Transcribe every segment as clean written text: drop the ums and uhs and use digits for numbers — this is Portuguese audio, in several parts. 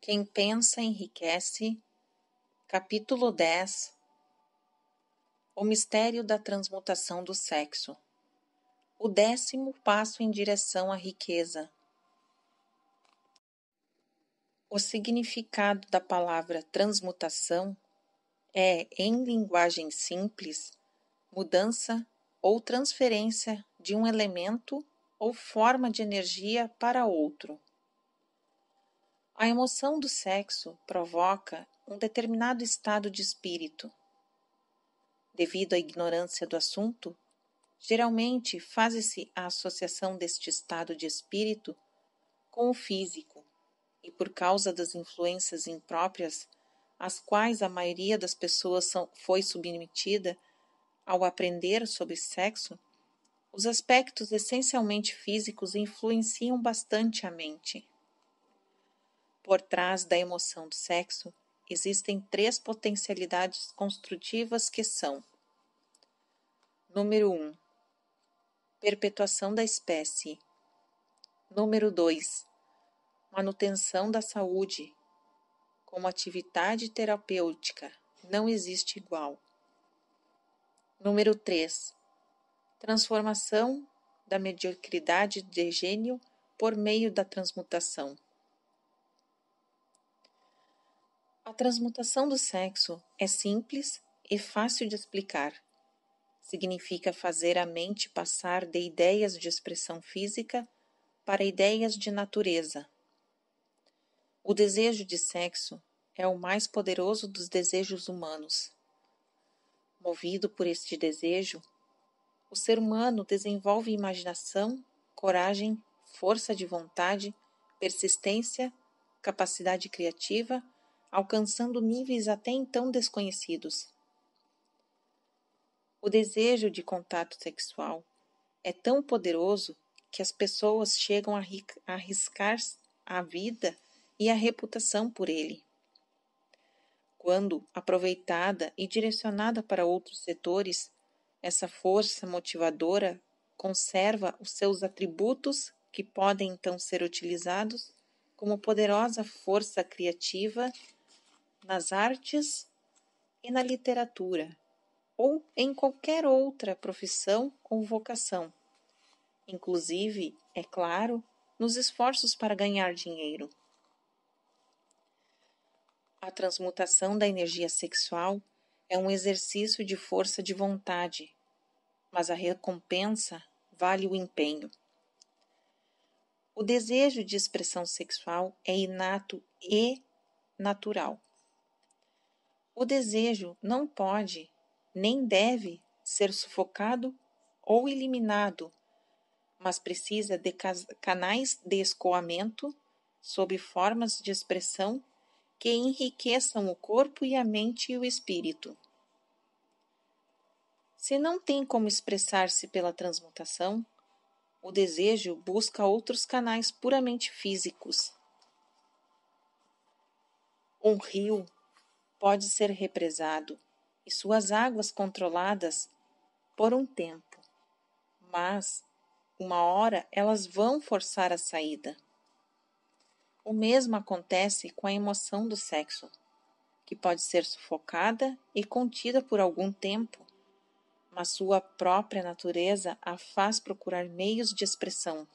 Quem pensa enriquece. Capítulo 10. O mistério da transmutação do sexo. O 10º passo em direção à riqueza. O significado da palavra transmutação é, em linguagem simples, mudança ou transferência de um elemento ou forma de energia para outro. A emoção do sexo provoca um determinado estado de espírito. Devido à ignorância do assunto, geralmente faz-se a associação deste estado de espírito com o físico, e por causa das influências impróprias às quais a maioria das pessoas foi submetida ao aprender sobre sexo, os aspectos essencialmente físicos influenciam bastante a mente. Por trás da emoção do sexo, existem 3 potencialidades construtivas que são: número 1, perpetuação da espécie. Número 2, manutenção da saúde. Como atividade terapêutica, não existe igual. Número 3, transformação da mediocridade de gênio por meio da transmutação. A transmutação do sexo é simples e fácil de explicar. Significa fazer a mente passar de ideias de expressão física para ideias de natureza. O desejo de sexo é o mais poderoso dos desejos humanos. Movido por este desejo, o ser humano desenvolve imaginação, coragem, força de vontade, persistência, capacidade criativa, alcançando níveis até então desconhecidos. O desejo de contato sexual é tão poderoso que as pessoas chegam a arriscar a vida e a reputação por ele. Quando aproveitada e direcionada para outros setores, essa força motivadora conserva os seus atributos que podem então ser utilizados como poderosa força criativa nas artes e na literatura, ou em qualquer outra profissão ou vocação, inclusive, é claro, nos esforços para ganhar dinheiro. A transmutação da energia sexual é um exercício de força de vontade, mas a recompensa vale o empenho. O desejo de expressão sexual é inato e natural. O desejo não pode, nem deve, ser sufocado ou eliminado, mas precisa de canais de escoamento sob formas de expressão que enriqueçam o corpo e a mente e o espírito. Se não tem como expressar-se pela transmutação, o desejo busca outros canais puramente físicos. Um rio pode ser represado e suas águas controladas por um tempo, mas uma hora elas vão forçar a saída. O mesmo acontece com a emoção do sexo, que pode ser sufocada e contida por algum tempo, mas sua própria natureza a faz procurar meios de expressão.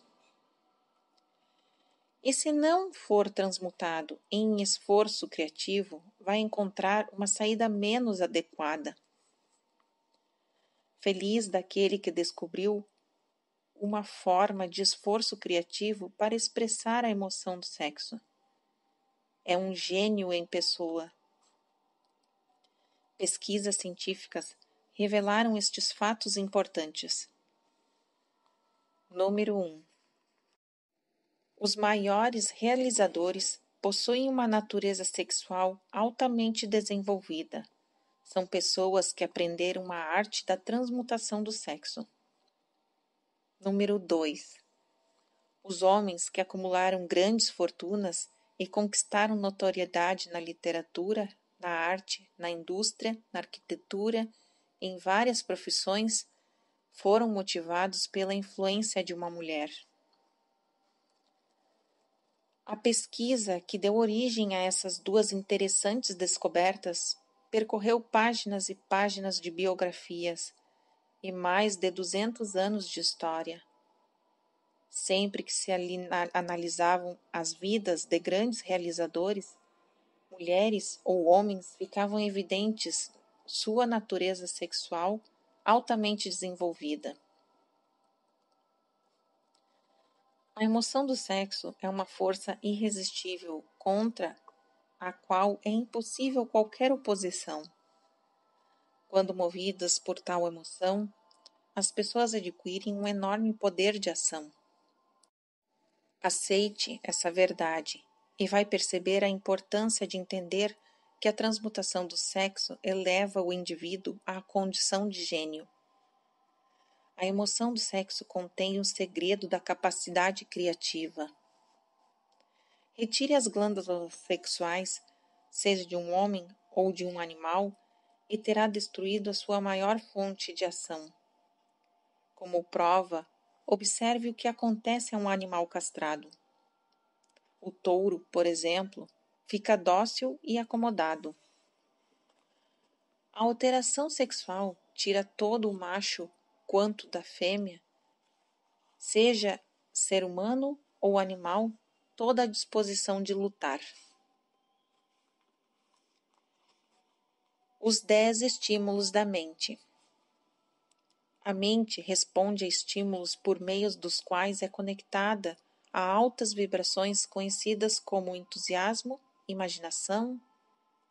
E se não for transmutado em esforço criativo, vai encontrar uma saída menos adequada. Feliz daquele que descobriu uma forma de esforço criativo para expressar a emoção do sexo. É um gênio em pessoa. Pesquisas científicas revelaram estes fatos importantes. Número 1. Os maiores realizadores possuem uma natureza sexual altamente desenvolvida. São pessoas que aprenderam a arte da transmutação do sexo. Número 2. Os homens que acumularam grandes fortunas e conquistaram notoriedade na literatura, na arte, na indústria, na arquitetura, em várias profissões, foram motivados pela influência de uma mulher. A pesquisa que deu origem a essas duas interessantes descobertas percorreu páginas e páginas de biografias e mais de 200 anos de história. Sempre que se analisavam as vidas de grandes realizadores, mulheres ou homens, ficavam evidentes sua natureza sexual altamente desenvolvida. A emoção do sexo é uma força irresistível contra a qual é impossível qualquer oposição. Quando movidas por tal emoção, as pessoas adquirem um enorme poder de ação. Aceite essa verdade e vai perceber a importância de entender que a transmutação do sexo eleva o indivíduo à condição de gênio. A emoção do sexo contém o segredo da capacidade criativa. Retire as glândulas sexuais, seja de um homem ou de um animal, e terá destruído a sua maior fonte de ação. Como prova, observe o que acontece a um animal castrado. O touro, por exemplo, fica dócil e acomodado. A alteração sexual tira todo o macho quanto da fêmea, seja ser humano ou animal, toda a disposição de lutar. Os 10 estímulos da mente. A mente responde a estímulos por meio dos quais é conectada a altas vibrações conhecidas como entusiasmo, imaginação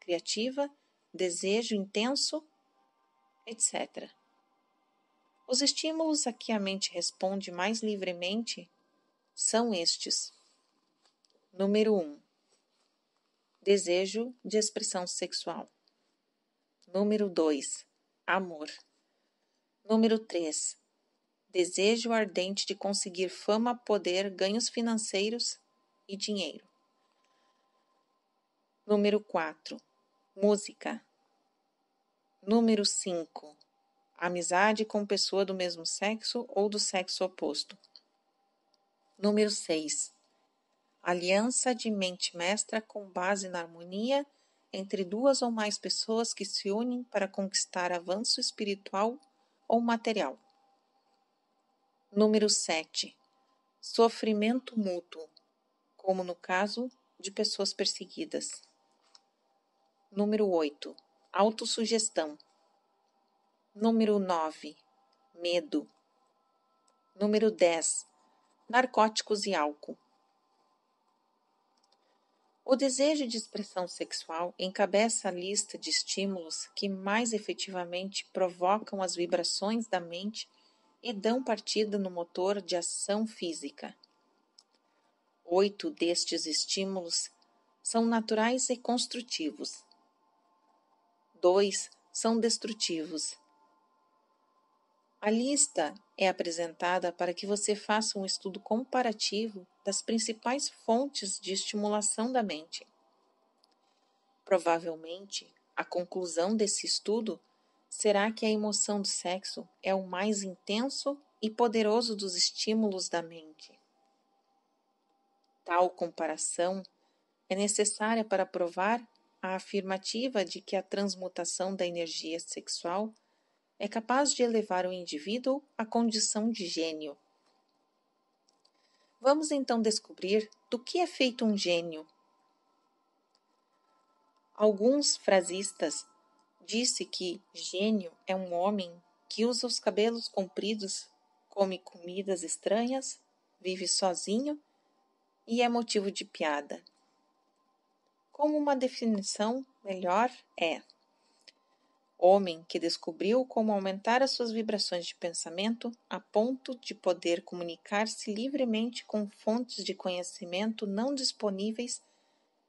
criativa, desejo intenso, etc. Os estímulos a que a mente responde mais livremente são estes. Número 1. Desejo de expressão sexual. Número 2. Amor. Número 3. Desejo ardente de conseguir fama, poder, ganhos financeiros e dinheiro. Número 4. Música. Número 5. Amizade com pessoa do mesmo sexo ou do sexo oposto. Número 6. Aliança de mente mestra com base na harmonia entre duas ou mais pessoas que se unem para conquistar avanço espiritual ou material. Número 7. Sofrimento mútuo, como no caso de pessoas perseguidas. Número 8. Autossugestão. Número 9. Medo. Número 10. Narcóticos e álcool. O desejo de expressão sexual encabeça a lista de estímulos que mais efetivamente provocam as vibrações da mente e dão partida no motor de ação física. 8 destes estímulos são naturais e construtivos. 2 são destrutivos. A lista é apresentada para que você faça um estudo comparativo das principais fontes de estimulação da mente. Provavelmente, a conclusão desse estudo será que a emoção do sexo é o mais intenso e poderoso dos estímulos da mente. Tal comparação é necessária para provar a afirmativa de que a transmutação da energia sexual é capaz de elevar o indivíduo à condição de gênio. Vamos então descobrir do que é feito um gênio. Alguns frasistas dizem que gênio é um homem que usa os cabelos compridos, come comidas estranhas, vive sozinho e é motivo de piada. Como uma definição melhor é: homem que descobriu como aumentar as suas vibrações de pensamento a ponto de poder comunicar-se livremente com fontes de conhecimento não disponíveis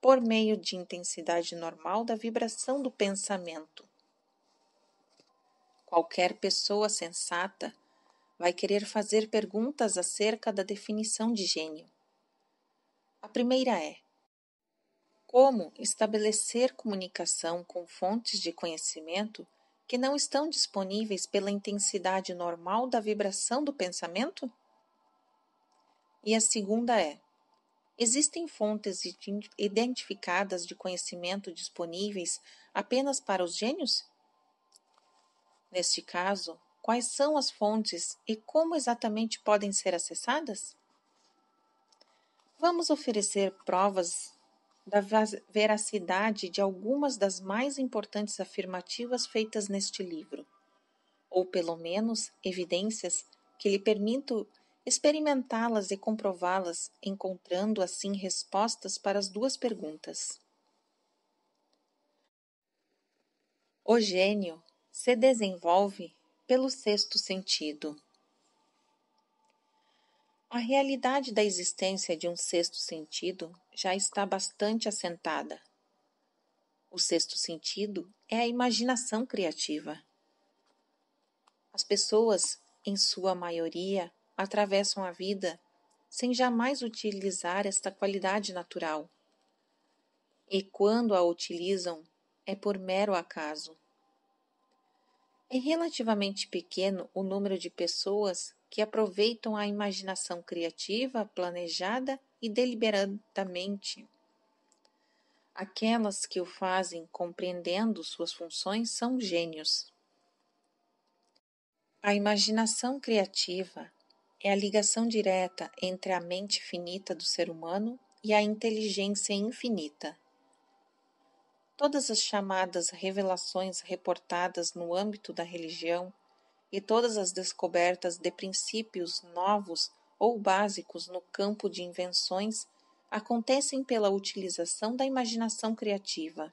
por meio de intensidade normal da vibração do pensamento. Qualquer pessoa sensata vai querer fazer perguntas acerca da definição de gênio. A primeira é: como estabelecer comunicação com fontes de conhecimento que não estão disponíveis pela intensidade normal da vibração do pensamento? E a segunda é: Existem fontes identificadas de conhecimento disponíveis apenas para os gênios? Neste caso, quais são as fontes e como exatamente podem ser acessadas? Vamos oferecer provas da veracidade de algumas das mais importantes afirmativas feitas neste livro, ou pelo menos evidências que lhe permitam experimentá-las e comprová-las, encontrando assim respostas para as duas perguntas. O gênio se desenvolve pelo sexto sentido. A realidade da existência de um sexto sentido já está bastante assentada. O sexto sentido é a imaginação criativa. As pessoas, em sua maioria, atravessam a vida sem jamais utilizar esta qualidade natural. E quando a utilizam, é por mero acaso. É relativamente pequeno o número de pessoas que aproveitam a imaginação criativa, planejada e deliberadamente. Aquelas que o fazem compreendendo suas funções são gênios. A imaginação criativa é a ligação direta entre a mente finita do ser humano e a inteligência infinita. Todas as chamadas revelações reportadas no âmbito da religião e todas as descobertas de princípios novos ou básicos no campo de invenções acontecem pela utilização da imaginação criativa.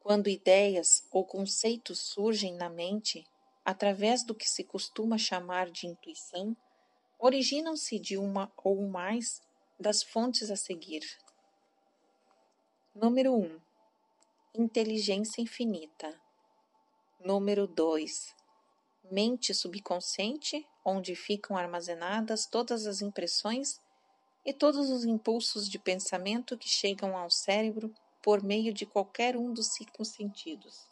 Quando ideias ou conceitos surgem na mente, através do que se costuma chamar de intuição, originam-se de uma ou mais das fontes a seguir. Número 1. Inteligência infinita. Número 2. Mente subconsciente, onde ficam armazenadas todas as impressões e todos os impulsos de pensamento que chegam ao cérebro por meio de qualquer um dos 5 sentidos.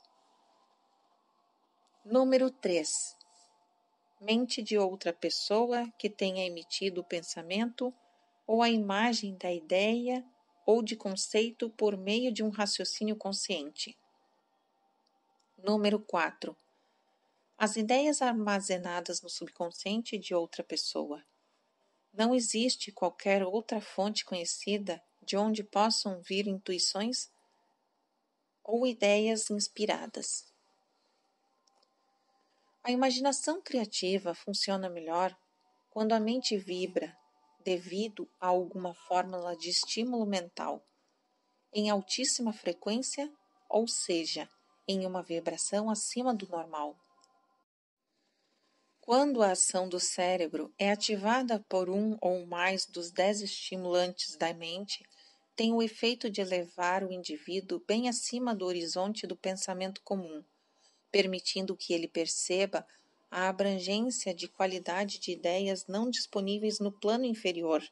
Número 3. Mente de outra pessoa que tenha emitido o pensamento ou a imagem da ideia ou de conceito por meio de um raciocínio consciente. Número 4. As ideias armazenadas no subconsciente de outra pessoa. Não existe qualquer outra fonte conhecida de onde possam vir intuições ou ideias inspiradas. A imaginação criativa funciona melhor quando a mente vibra devido a alguma fórmula de estímulo mental, em altíssima frequência, ou seja, em uma vibração acima do normal. Quando a ação do cérebro é ativada por um ou mais dos 10 estimulantes da mente, tem o efeito de elevar o indivíduo bem acima do horizonte do pensamento comum, permitindo que ele perceba a abrangência de qualidade de ideias não disponíveis no plano inferior,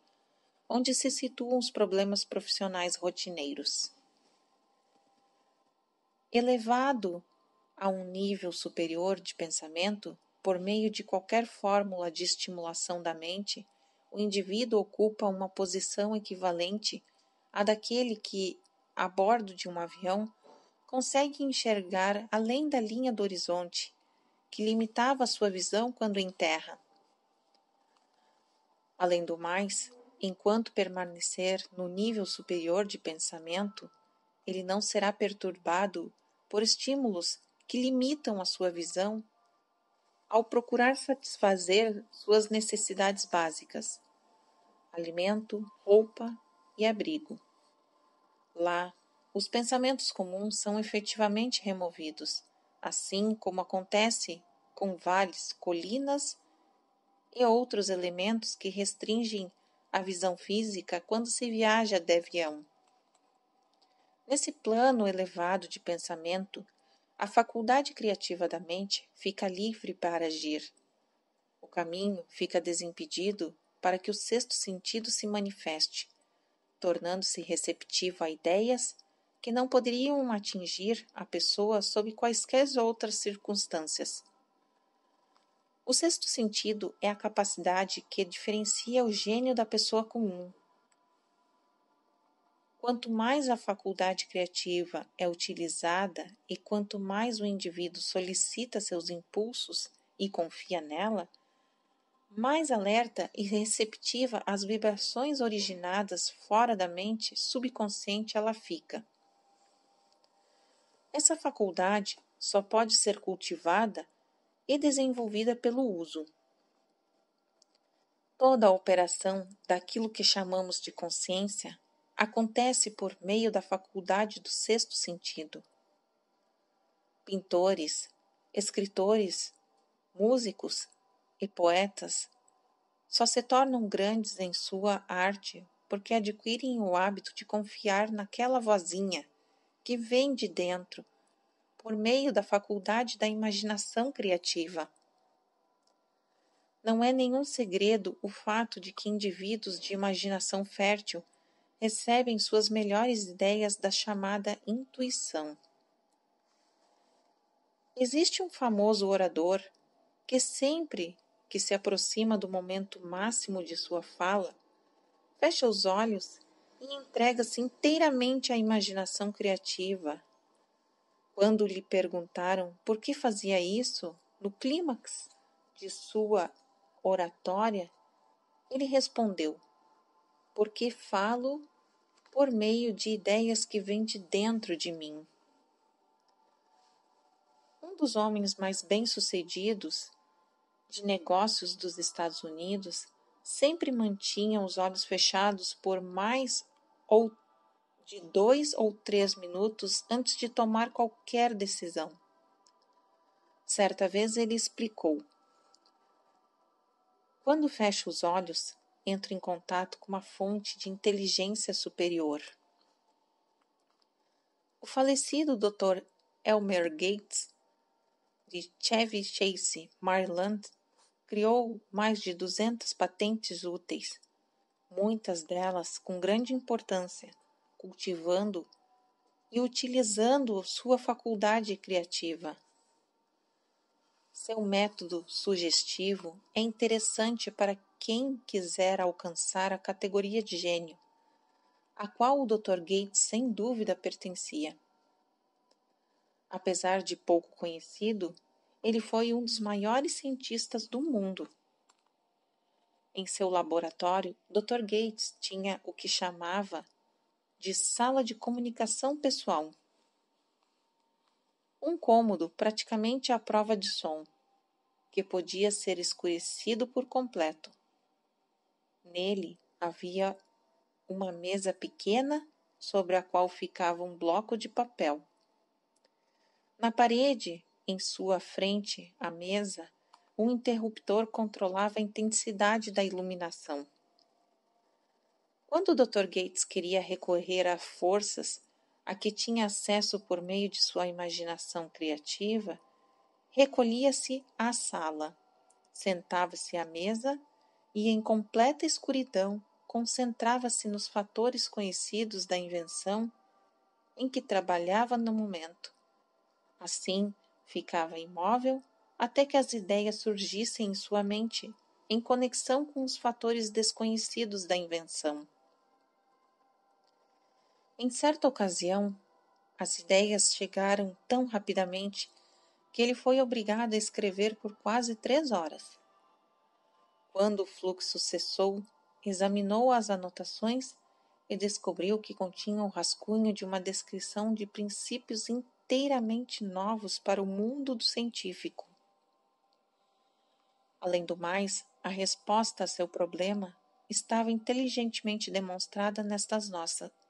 onde se situam os problemas profissionais rotineiros. Elevado a um nível superior de pensamento, por meio de qualquer fórmula de estimulação da mente, o indivíduo ocupa uma posição equivalente à daquele que, a bordo de um avião, consegue enxergar além da linha do horizonte, que limitava sua visão quando em terra. Além do mais, enquanto permanecer no nível superior de pensamento, ele não será perturbado por estímulos que limitam a sua visão ao procurar satisfazer suas necessidades básicas, alimento, roupa e abrigo. Lá, os pensamentos comuns são efetivamente removidos, assim como acontece com vales, colinas e outros elementos que restringem a visão física quando se viaja de avião. Nesse plano elevado de pensamento, a faculdade criativa da mente fica livre para agir. O caminho fica desimpedido para que o sexto sentido se manifeste, tornando-se receptivo a ideias que não poderiam atingir a pessoa sob quaisquer outras circunstâncias. O sexto sentido é a capacidade que diferencia o gênio da pessoa comum. Quanto mais a faculdade criativa é utilizada e quanto mais o indivíduo solicita seus impulsos e confia nela, mais alerta e receptiva às vibrações originadas fora da mente subconsciente ela fica. Essa faculdade só pode ser cultivada e desenvolvida pelo uso. Toda a operação daquilo que chamamos de consciência acontece por meio da faculdade do sexto sentido. Pintores, escritores, músicos e poetas só se tornam grandes em sua arte porque adquirem o hábito de confiar naquela vozinha que vem de dentro por meio da faculdade da imaginação criativa. Não é nenhum segredo o fato de que indivíduos de imaginação fértil recebem suas melhores ideias da chamada intuição. Existe um famoso orador que sempre que se aproxima do momento máximo de sua fala, fecha os olhos e entrega-se inteiramente à imaginação criativa. Quando lhe perguntaram por que fazia isso, no clímax de sua oratória, ele respondeu: porque falo por meio de ideias que vêm de dentro de mim. Um dos homens mais bem-sucedidos de negócios dos Estados Unidos sempre mantinha os olhos fechados por mais ou de 2 ou 3 minutos antes de tomar qualquer decisão. Certa vez ele explicou: quando fecho os olhos, entro em contato com uma fonte de inteligência superior. O falecido Dr. Elmer Gates, de Chevy Chase, Maryland, criou mais de 200 patentes úteis, muitas delas com grande importância, cultivando e utilizando sua faculdade criativa. Seu método sugestivo é interessante para quem quiser alcançar a categoria de gênio, a qual o Dr. Gates sem dúvida pertencia. Apesar de pouco conhecido, ele foi um dos maiores cientistas do mundo. Em seu laboratório, Dr. Gates tinha o que chamava de sala de comunicação pessoal. Um cômodo praticamente à prova de som, que podia ser escurecido por completo. Nele havia uma mesa pequena sobre a qual ficava um bloco de papel. Na parede, em sua frente à mesa, um interruptor controlava a intensidade da iluminação. Quando o Dr. Gates queria recorrer a forças a que tinha acesso por meio de sua imaginação criativa, recolhia-se à sala, sentava-se à mesa e, em completa escuridão, concentrava-se nos fatores conhecidos da invenção em que trabalhava no momento. Assim, ficava imóvel até que as ideias surgissem em sua mente, em conexão com os fatores desconhecidos da invenção. Em certa ocasião, as ideias chegaram tão rapidamente que ele foi obrigado a escrever por quase 3 horas. Quando o fluxo cessou, examinou as anotações e descobriu que continham o rascunho de uma descrição de princípios inteiramente novos para o mundo do científico. Além do mais, a resposta a seu problema estava inteligentemente demonstrada nestas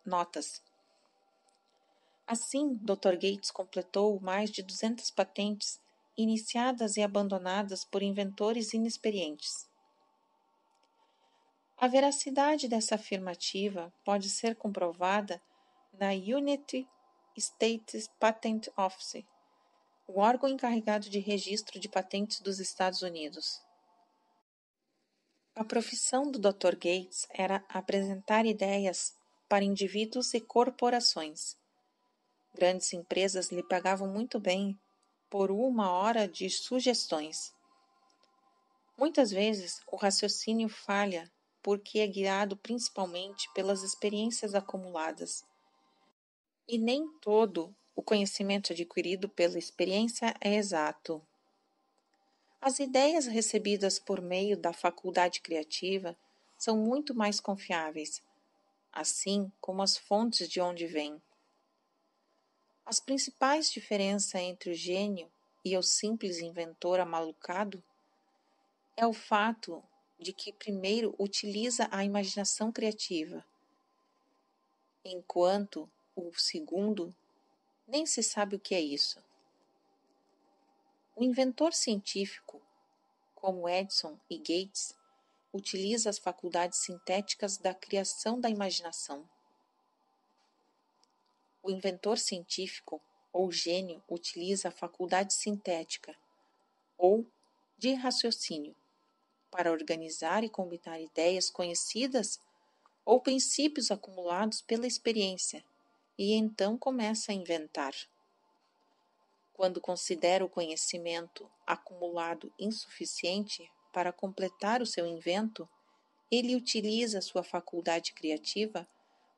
notas. Assim, Dr. Gates completou mais de 200 patentes iniciadas e abandonadas por inventores inexperientes. A veracidade dessa afirmativa pode ser comprovada na United States Patent Office, o órgão encarregado de registro de patentes dos Estados Unidos. A profissão do Dr. Gates era apresentar ideias para indivíduos e corporações. Grandes empresas lhe pagavam muito bem por 1 hora de sugestões. Muitas vezes, o raciocínio falha porque é guiado principalmente pelas experiências acumuladas, e nem todo o conhecimento adquirido pela experiência é exato. As ideias recebidas por meio da faculdade criativa são muito mais confiáveis, assim como as fontes de onde vêm. As principais diferenças entre o gênio e o simples inventor amalucado é o fato de que primeiro utiliza a imaginação criativa, enquanto o segundo nem se sabe o que é isso. O inventor científico, como Edison e Gates, utiliza as faculdades sintéticas da criação da imaginação. O inventor científico ou gênio utiliza a faculdade sintética ou de raciocínio para organizar e combinar ideias conhecidas ou princípios acumulados pela experiência e então começa a inventar. Quando considera o conhecimento acumulado insuficiente para completar o seu invento, ele utiliza sua faculdade criativa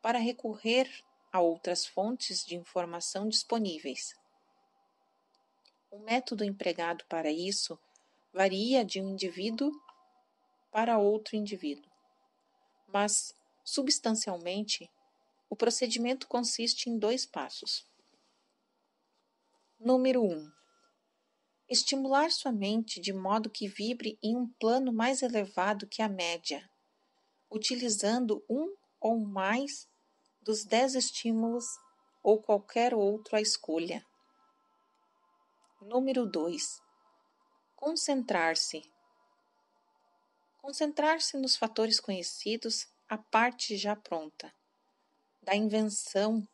para recorrer a outras fontes de informação disponíveis. O método empregado para isso varia de um indivíduo para outro indivíduo, mas, substancialmente, o procedimento consiste em 2 passos. Número 1. Estimular sua mente de modo que vibre em um plano mais elevado que a média, utilizando um ou mais dos 10 estímulos ou qualquer outro à escolha. Número 2. Concentrar-se. Concentrar-se nos fatores conhecidos, a parte já pronta, da invenção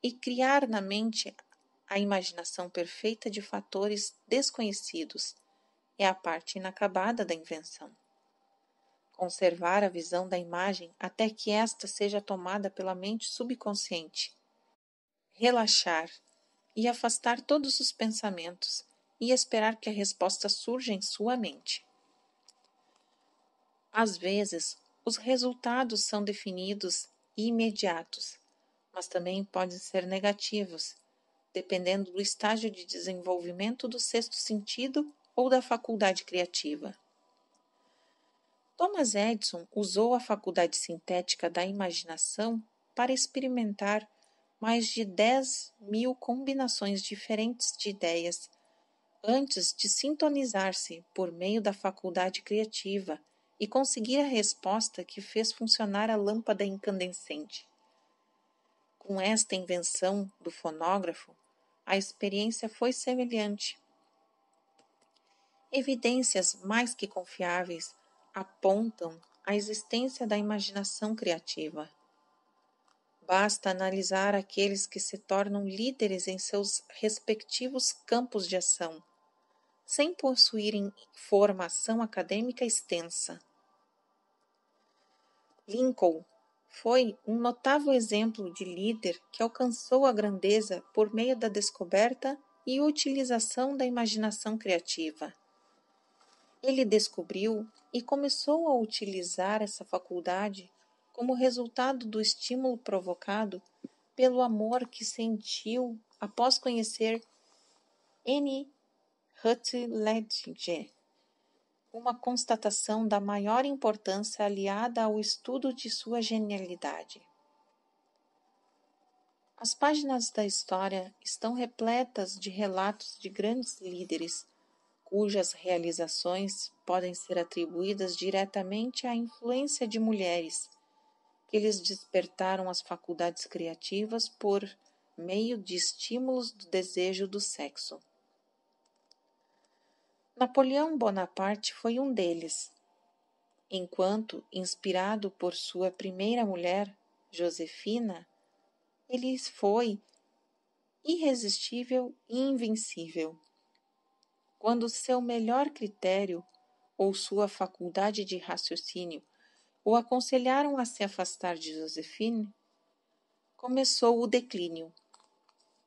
e criar na mente a imaginação perfeita de fatores desconhecidos é a parte inacabada da invenção. Conservar a visão da imagem até que esta seja tomada pela mente subconsciente. Relaxar e afastar todos os pensamentos e esperar que a resposta surja em sua mente. Às vezes, os resultados são definidos e imediatos, mas também podem ser negativos, dependendo do estágio de desenvolvimento do sexto sentido ou da faculdade criativa. Thomas Edison usou a faculdade sintética da imaginação para experimentar mais de 10.000 combinações diferentes de ideias antes de sintonizar-se por meio da faculdade criativa e conseguir a resposta que fez funcionar a lâmpada incandescente. Com esta invenção do fonógrafo, a experiência foi semelhante. Evidências mais que confiáveis apontam a existência da imaginação criativa. Basta analisar aqueles que se tornam líderes em seus respectivos campos de ação, sem possuírem formação acadêmica extensa. Lincoln foi um notável exemplo de líder que alcançou a grandeza por meio da descoberta e utilização da imaginação criativa. Ele descobriu e começou a utilizar essa faculdade como resultado do estímulo provocado pelo amor que sentiu após conhecer Anne Rutledge, uma constatação da maior importância aliada ao estudo de sua genialidade. As páginas da história estão repletas de relatos de grandes líderes, cujas realizações podem ser atribuídas diretamente à influência de mulheres, que lhes despertaram as faculdades criativas por meio de estímulos do desejo do sexo. Napoleão Bonaparte foi um deles, enquanto, inspirado por sua primeira mulher, Josefina, ele foi irresistível e invencível. Quando seu melhor critério ou sua faculdade de raciocínio o aconselharam a se afastar de Josefine, começou o declínio.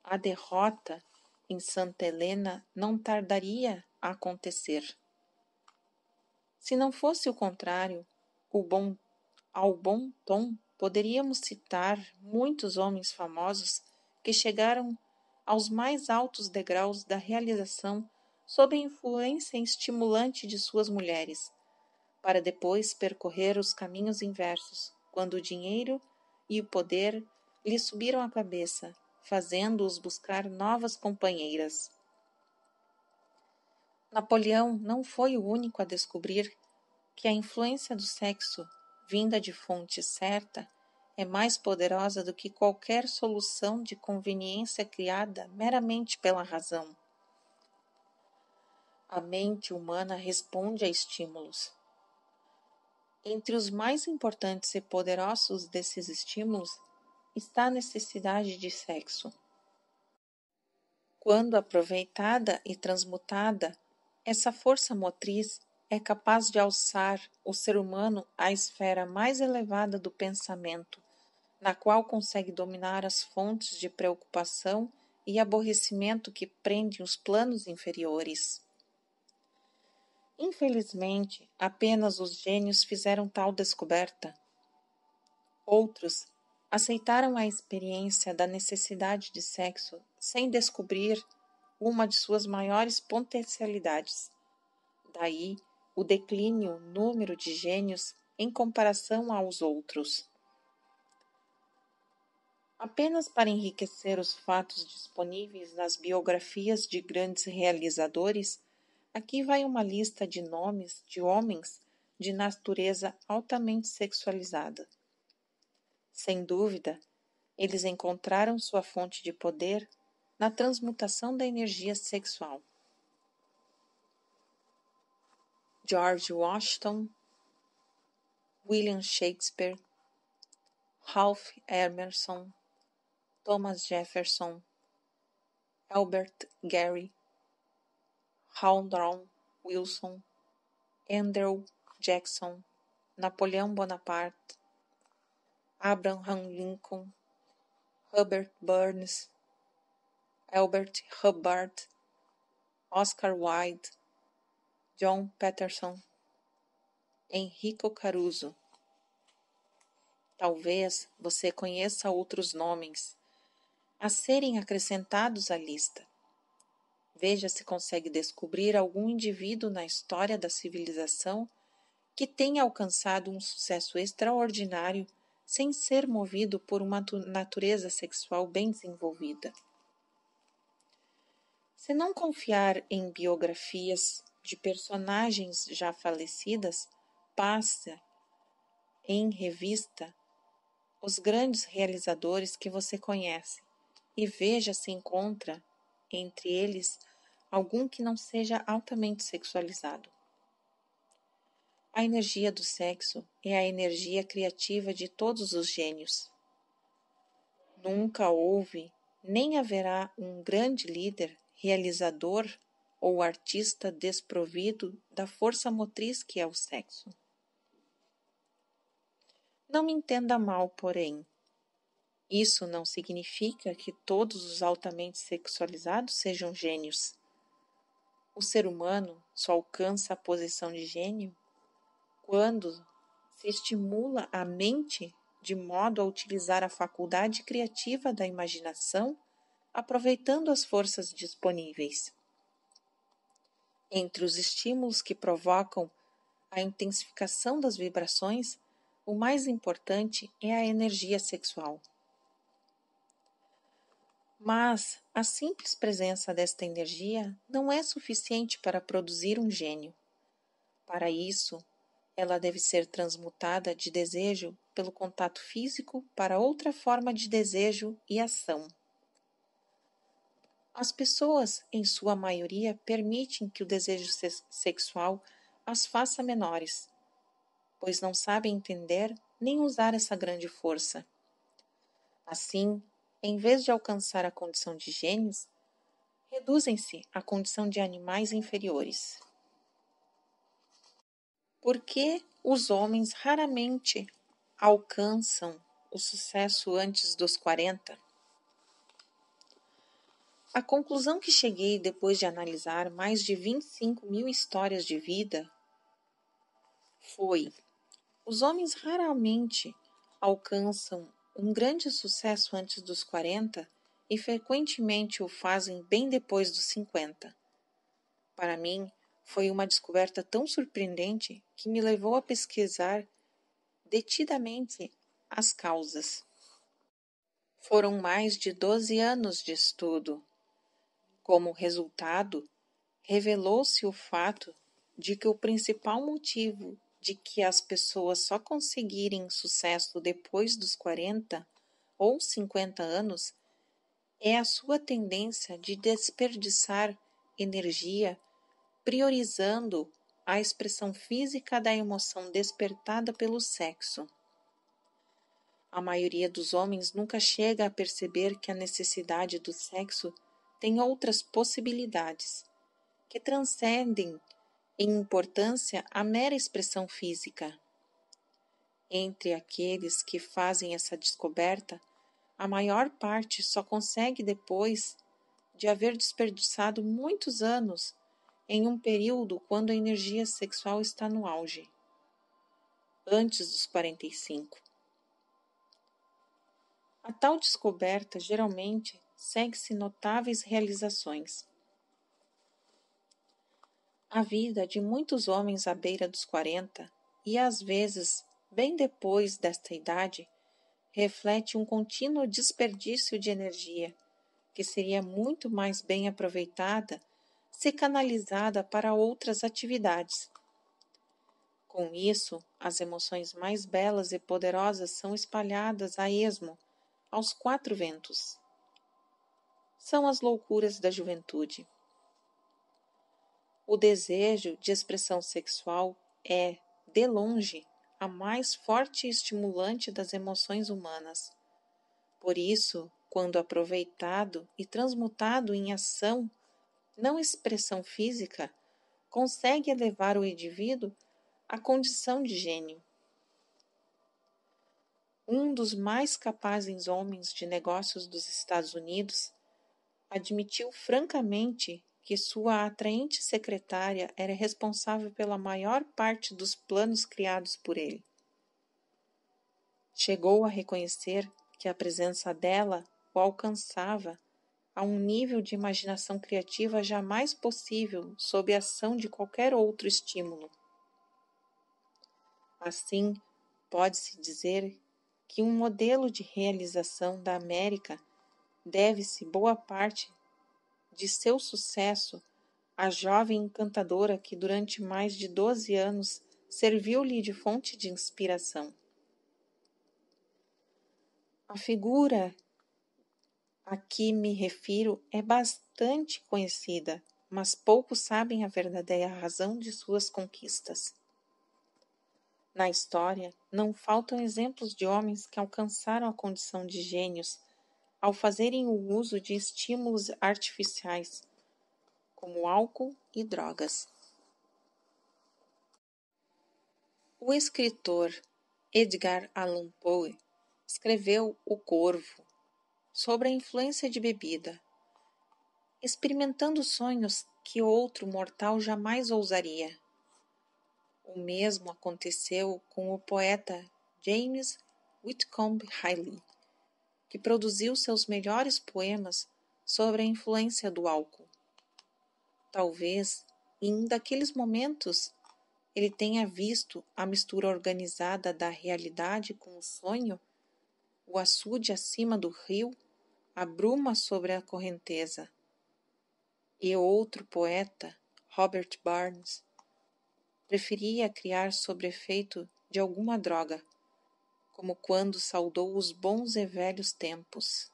A derrota em Santa Helena não tardaria a acontecer. Se não fosse o contrário, ao bom tom, poderíamos citar muitos homens famosos que chegaram aos mais altos degraus da realização sob a influência estimulante de suas mulheres, para depois percorrer os caminhos inversos, quando o dinheiro e o poder lhe subiram à cabeça, fazendo-os buscar novas companheiras. Napoleão não foi o único a descobrir que a influência do sexo, vinda de fonte certa, é mais poderosa do que qualquer solução de conveniência criada meramente pela razão. A mente humana responde a estímulos. Entre os mais importantes e poderosos desses estímulos está a necessidade de sexo. Quando aproveitada e transmutada, essa força motriz é capaz de alçar o ser humano à esfera mais elevada do pensamento, na qual consegue dominar as fontes de preocupação e aborrecimento que prendem os planos inferiores. Infelizmente, apenas os gênios fizeram tal descoberta. Outros aceitaram a experiência da necessidade de sexo sem descobrir uma de suas maiores potencialidades. Daí o declínio número de gênios em comparação aos outros. Apenas para enriquecer os fatos disponíveis nas biografias de grandes realizadores, aqui vai uma lista de nomes de homens de natureza altamente sexualizada. Sem dúvida, eles encontraram sua fonte de poder na transmutação da energia sexual. George Washington, William Shakespeare, Ralph Emerson, Thomas Jefferson, Albert Gary, Woodrow Wilson, Andrew Jackson, Napoleão Bonaparte, Abraham Lincoln, Robert Burns, Albert Hubbard, Oscar Wilde, John Patterson, Enrico Caruso. Talvez você conheça outros nomes a serem acrescentados à lista. Veja se consegue descobrir algum indivíduo na história da civilização que tenha alcançado um sucesso extraordinário sem ser movido por uma natureza sexual bem desenvolvida. Se não confiar em biografias de personagens já falecidas, passe em revista os grandes realizadores que você conhece e veja se encontra entre eles algum que não seja altamente sexualizado. A energia do sexo é a energia criativa de todos os gênios. Nunca houve, nem haverá um grande líder, realizador ou artista desprovido da força motriz que é o sexo. Não me entenda mal, porém. Isso não significa que todos os altamente sexualizados sejam gênios. O ser humano só alcança a posição de gênio quando se estimula a mente de modo a utilizar a faculdade criativa da imaginação, aproveitando as forças disponíveis. Entre os estímulos que provocam a intensificação das vibrações, o mais importante é a energia sexual. Mas a simples presença desta energia não é suficiente para produzir um gênio. Para isso, ela deve ser transmutada de desejo pelo contato físico para outra forma de desejo e ação. As pessoas, em sua maioria, permitem que o desejo sexual as faça menores, pois não sabem entender nem usar essa grande força. Assim, em vez de alcançar a condição de gênios, reduzem-se à condição de animais inferiores. Por que os homens raramente alcançam o sucesso antes dos 40? A conclusão que cheguei depois de analisar mais de 25 mil histórias de vida foi: os homens raramente alcançam um grande sucesso antes dos 40 e frequentemente o fazem bem depois dos 50. Para mim, foi uma descoberta tão surpreendente que me levou a pesquisar detidamente as causas. Foram mais de 12 anos de estudo. Como resultado, revelou-se o fato de que o principal motivo de que as pessoas só conseguirem sucesso depois dos 40 ou 50 anos é a sua tendência de desperdiçar energia priorizando a expressão física da emoção despertada pelo sexo. A maioria dos homens nunca chega a perceber que a necessidade do sexo tem outras possibilidades, que transcendem em importância a mera expressão física. Entre aqueles que fazem essa descoberta, a maior parte só consegue depois de haver desperdiçado muitos anos em um período quando a energia sexual está no auge, antes dos 45. A tal descoberta geralmente segue-se notáveis realizações. A vida de muitos homens à beira dos 40, e às vezes bem depois desta idade, reflete um contínuo desperdício de energia, que seria muito mais bem aproveitada se canalizada para outras atividades. Com isso, as emoções mais belas e poderosas são espalhadas a esmo, aos 4 ventos. São as loucuras da juventude. O desejo de expressão sexual é, de longe, a mais forte e estimulante das emoções humanas. Por isso, quando aproveitado e transmutado em ação, não expressão física, consegue elevar o indivíduo à condição de gênio. Um dos mais capazes homens de negócios dos Estados Unidos admitiu francamente que sua atraente secretária era responsável pela maior parte dos planos criados por ele. Chegou a reconhecer que a presença dela o alcançava a um nível de imaginação criativa jamais possível sob a ação de qualquer outro estímulo. Assim, pode-se dizer que um modelo de realização da América deve-se boa parte de seu sucesso à jovem encantadora que durante mais de 12 anos serviu-lhe de fonte de inspiração. A figura a que me refiro é bastante conhecida, mas poucos sabem a verdadeira razão de suas conquistas. Na história, não faltam exemplos de homens que alcançaram a condição de gênios ao fazerem o uso de estímulos artificiais, como álcool e drogas. O escritor Edgar Allan Poe escreveu O Corvo sobre a influência de bebida, experimentando sonhos que outro mortal jamais ousaria. O mesmo aconteceu com o poeta James Whitcomb Riley, que produziu seus melhores poemas sobre a influência do álcool. Talvez, em um daqueles momentos, ele tenha visto a mistura organizada da realidade com o sonho, o açude acima do rio, a bruma sobre a correnteza. E outro poeta, Robert Burns, preferia criar sob efeito de alguma droga, como quando saudou os bons e velhos tempos.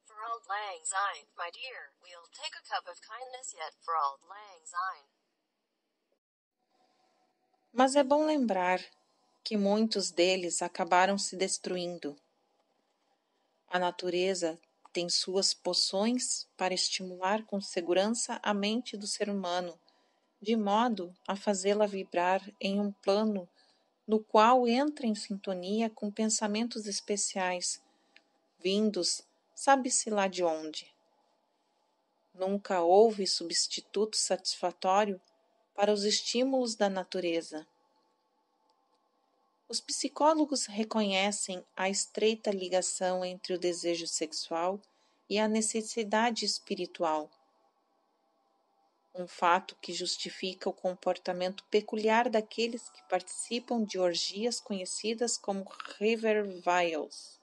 For auld lang syne, my dear, we'll take a cup of kindness yet for auld lang syne. Mas é bom lembrar que muitos deles acabaram se destruindo. A natureza tem suas poções para estimular com segurança a mente do ser humano, de modo a fazê-la vibrar em um plano no qual entra em sintonia com pensamentos especiais, vindos sabe-se lá de onde. Nunca houve substituto satisfatório para os estímulos da natureza. Os psicólogos reconhecem a estreita ligação entre o desejo sexual e a necessidade espiritual, um fato que justifica o comportamento peculiar daqueles que participam de orgias conhecidas como revirais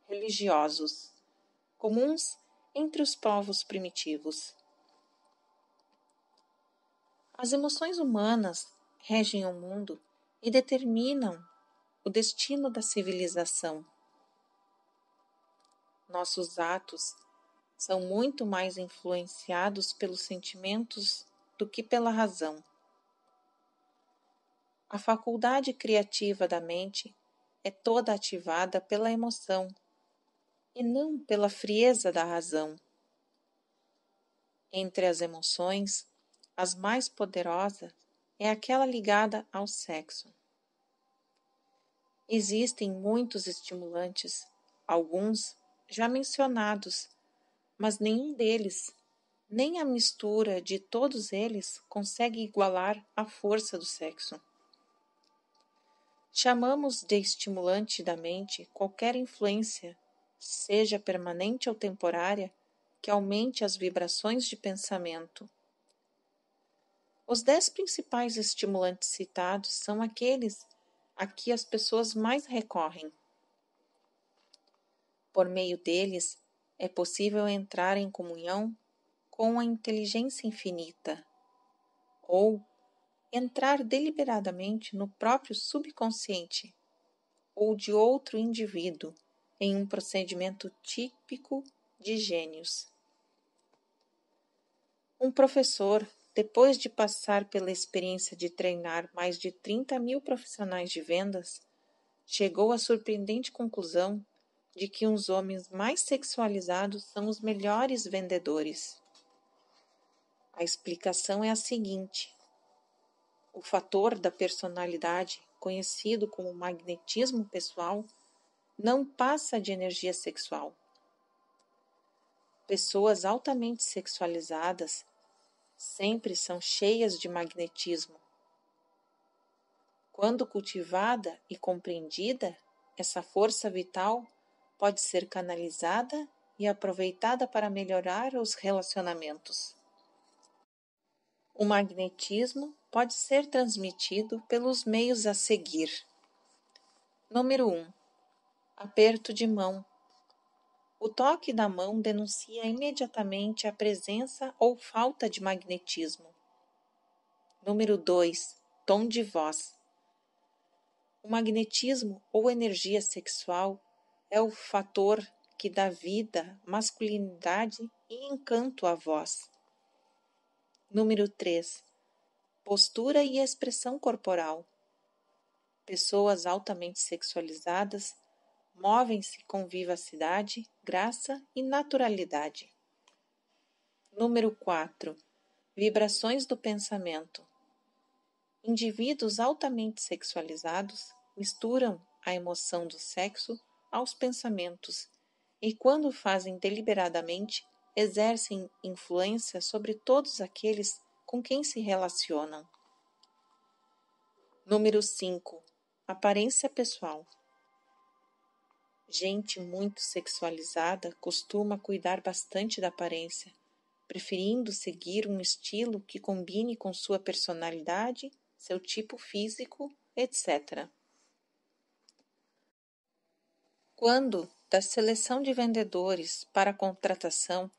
religiosos, comuns entre os povos primitivos. As emoções humanas regem o mundo e determinam o destino da civilização. Nossos atos são muito mais influenciados pelos sentimentos do que pela razão. A faculdade criativa da mente é toda ativada pela emoção e não pela frieza da razão. Entre as emoções, as mais poderosas é aquela ligada ao sexo. Existem muitos estimulantes, alguns já mencionados, mas nenhum deles, nem a mistura de todos eles, consegue igualar a força do sexo. Chamamos de estimulante da mente qualquer influência, seja permanente ou temporária, que aumente as vibrações de pensamento. Os 10 principais estimulantes citados são aqueles a que as pessoas mais recorrem. Por meio deles, é possível entrar em comunhão com a inteligência infinita, ou entrar deliberadamente no próprio subconsciente ou de outro indivíduo em um procedimento típico de gênios. Um professor, depois de passar pela experiência de treinar mais de 30.000 profissionais de vendas, chegou à surpreendente conclusão de que os homens mais sexualizados são os melhores vendedores. A explicação é a seguinte: o fator da personalidade, conhecido como magnetismo pessoal, não passa de energia sexual. Pessoas altamente sexualizadas sempre são cheias de magnetismo. Quando cultivada e compreendida, essa força vital pode ser canalizada e aproveitada para melhorar os relacionamentos. O magnetismo pode ser transmitido pelos meios a seguir. Número 1. Aperto de mão. O toque da mão denuncia imediatamente a presença ou falta de magnetismo. Número 2. Tom de voz. O magnetismo ou energia sexual é o fator que dá vida, masculinidade e encanto à voz. Número 3. Postura e expressão corporal. Pessoas altamente sexualizadas movem-se com vivacidade, graça e naturalidade. Número 4. Vibrações do pensamento. Indivíduos altamente sexualizados misturam a emoção do sexo aos pensamentos e, quando fazem deliberadamente, exercem influência sobre todos aqueles com quem se relacionam. Número 5. Aparência pessoal. Gente muito sexualizada costuma cuidar bastante da aparência, preferindo seguir um estilo que combine com sua personalidade, seu tipo físico, etc. Quando, da seleção de vendedores para a contratação,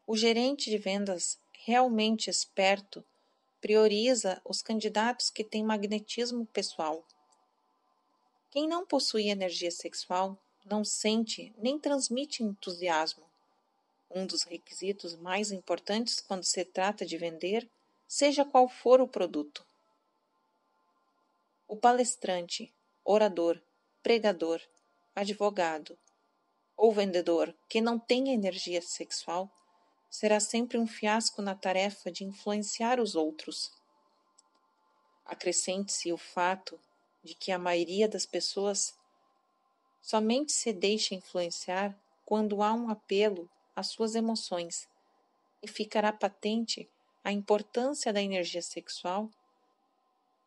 o gerente de vendas realmente esperto prioriza os candidatos que têm magnetismo pessoal. Quem não possui energia sexual não sente nem transmite entusiasmo, um dos requisitos mais importantes quando se trata de vender, seja qual for o produto. O palestrante, orador, pregador, advogado ou vendedor que não tenha energia sexual será sempre um fiasco na tarefa de influenciar os outros. Acrescente-se o fato de que a maioria das pessoas somente se deixa influenciar quando há um apelo às suas emoções, e ficará patente a importância da energia sexual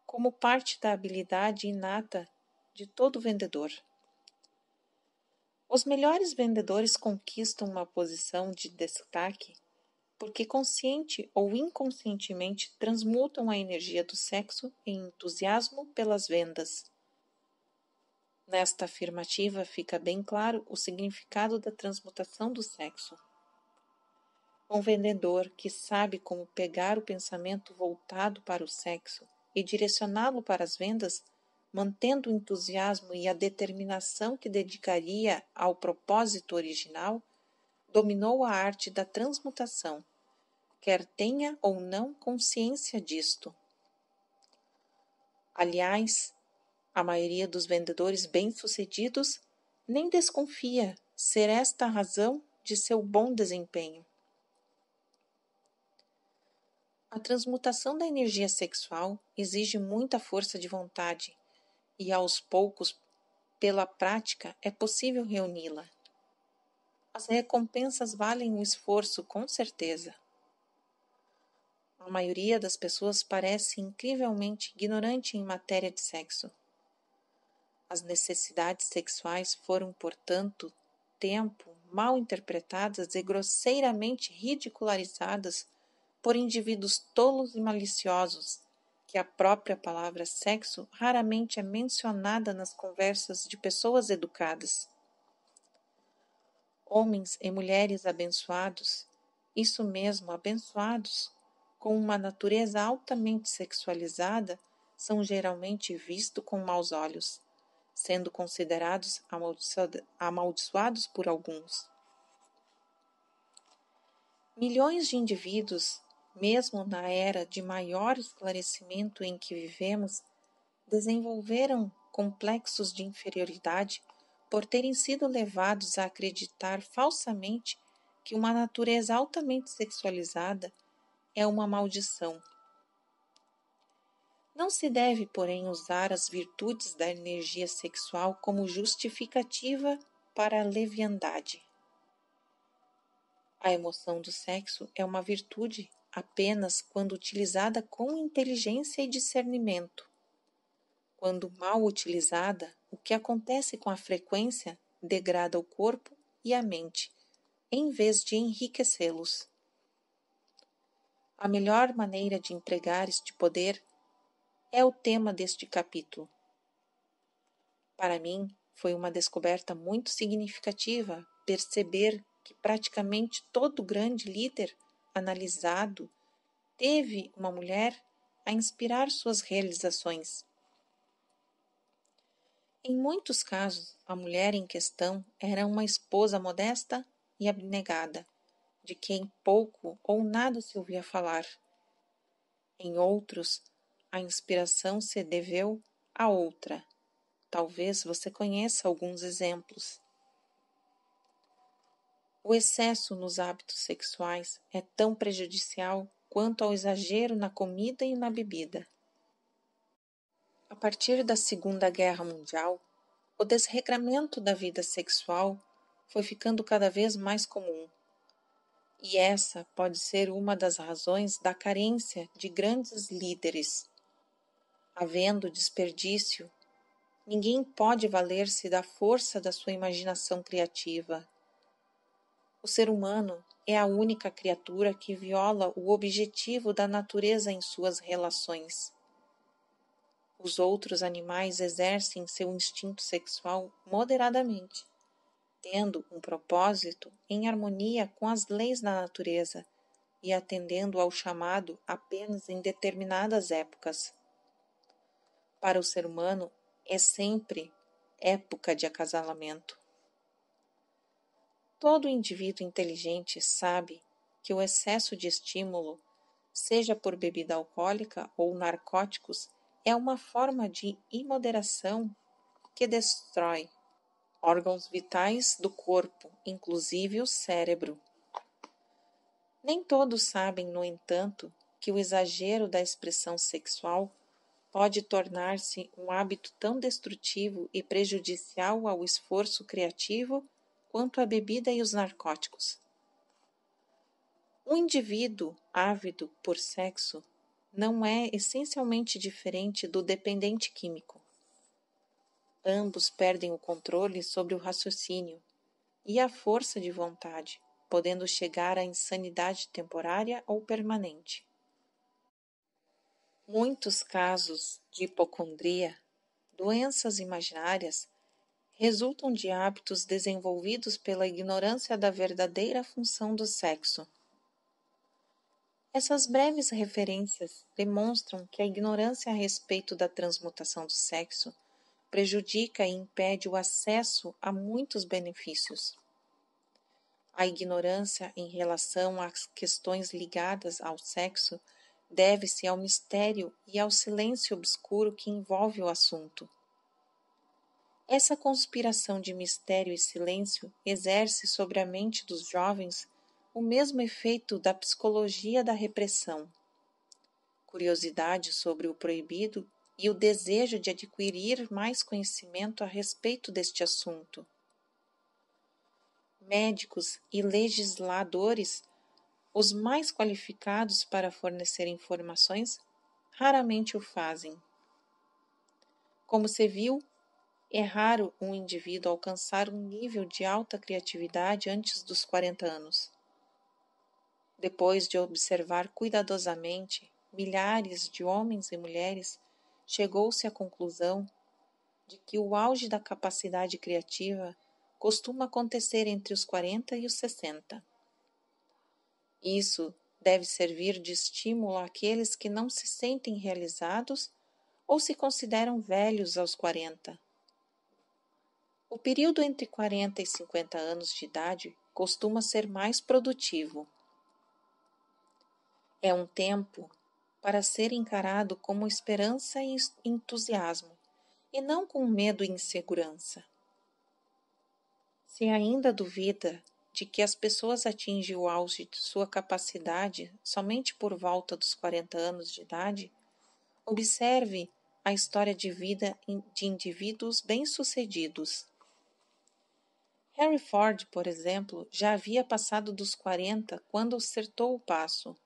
como parte da habilidade inata de todo vendedor. Os melhores vendedores conquistam uma posição de destaque porque consciente ou inconscientemente transmutam a energia do sexo em entusiasmo pelas vendas. Nesta afirmativa fica bem claro o significado da transmutação do sexo. Um vendedor que sabe como pegar o pensamento voltado para o sexo e direcioná-lo para as vendas, mantendo o entusiasmo e a determinação que dedicaria ao propósito original, dominou a arte da transmutação, quer tenha ou não consciência disto. Aliás, a maioria dos vendedores bem-sucedidos nem desconfia ser esta a razão de seu bom desempenho. A transmutação da energia sexual exige muita força de vontade e, aos poucos, pela prática, é possível reuni-la. As recompensas valem o esforço, com certeza. A maioria das pessoas parece incrivelmente ignorante em matéria de sexo. As necessidades sexuais foram, por tanto tempo, mal interpretadas e grosseiramente ridicularizadas por indivíduos tolos e maliciosos, que a própria palavra sexo raramente é mencionada nas conversas de pessoas educadas. Homens e mulheres abençoados, isso mesmo, abençoados, com uma natureza altamente sexualizada, são geralmente vistos com maus olhos, sendo considerados amaldiçoados por alguns. Milhões de indivíduos, mesmo na era de maior esclarecimento em que vivemos, desenvolveram complexos de inferioridade por terem sido levados a acreditar falsamente que uma natureza altamente sexualizada é uma maldição. Não se deve, porém, usar as virtudes da energia sexual como justificativa para a leviandade. A emoção do sexo é uma virtude apenas quando utilizada com inteligência e discernimento. Quando mal utilizada, o que acontece com a frequência degrada o corpo e a mente, em vez de enriquecê-los. A melhor maneira de empregar este poder é o tema deste capítulo. Para mim, foi uma descoberta muito significativa perceber que praticamente todo grande líder analisado teve uma mulher a inspirar suas realizações. Em muitos casos, a mulher em questão era uma esposa modesta e abnegada, de quem pouco ou nada se ouvia falar. Em outros, a inspiração se deveu a outra. Talvez você conheça alguns exemplos. O excesso nos hábitos sexuais é tão prejudicial quanto ao exagero na comida e na bebida. A partir da Segunda Guerra Mundial, o desregramento da vida sexual foi ficando cada vez mais comum. E essa pode ser uma das razões da carência de grandes líderes. Havendo desperdício, ninguém pode valer-se da força da sua imaginação criativa. O ser humano é a única criatura que viola o objetivo da natureza em suas relações. Os outros animais exercem seu instinto sexual moderadamente, tendo um propósito em harmonia com as leis da natureza e atendendo ao chamado apenas em determinadas épocas. Para o ser humano, é sempre época de acasalamento. Todo indivíduo inteligente sabe que o excesso de estímulo, seja por bebida alcoólica ou narcóticos, é uma forma de imoderação que destrói órgãos vitais do corpo, inclusive o cérebro. Nem todos sabem, no entanto, que o exagero da expressão sexual pode tornar-se um hábito tão destrutivo e prejudicial ao esforço criativo quanto a bebida e os narcóticos. Um indivíduo ávido por sexo não é essencialmente diferente do dependente químico. Ambos perdem o controle sobre o raciocínio e a força de vontade, podendo chegar à insanidade temporária ou permanente. Muitos casos de hipocondria, doenças imaginárias, resultam de hábitos desenvolvidos pela ignorância da verdadeira função do sexo. Essas breves referências demonstram que a ignorância a respeito da transmutação do sexo prejudica e impede o acesso a muitos benefícios. A ignorância em relação às questões ligadas ao sexo deve-se ao mistério e ao silêncio obscuro que envolve o assunto. Essa conspiração de mistério e silêncio exerce sobre a mente dos jovens o mesmo efeito da psicologia da repressão. Curiosidade sobre o proibido e o desejo de adquirir mais conhecimento a respeito deste assunto. Médicos e legisladores, os mais qualificados para fornecer informações, raramente o fazem. Como se viu, é raro um indivíduo alcançar um nível de alta criatividade antes dos 40 anos. Depois de observar cuidadosamente milhares de homens e mulheres, chegou-se à conclusão de que o auge da capacidade criativa costuma acontecer entre os 40 e os 60. Isso deve servir de estímulo àqueles que não se sentem realizados ou se consideram velhos aos 40. O período entre 40 e 50 anos de idade costuma ser mais produtivo. É um tempo para ser encarado com esperança e entusiasmo, e não com medo e insegurança. Se ainda duvida de que as pessoas atingem o auge de sua capacidade somente por volta dos 40 anos de idade, observe a história de vida de indivíduos bem-sucedidos. Henry Ford, por exemplo, já havia passado dos 40 quando acertou o passo.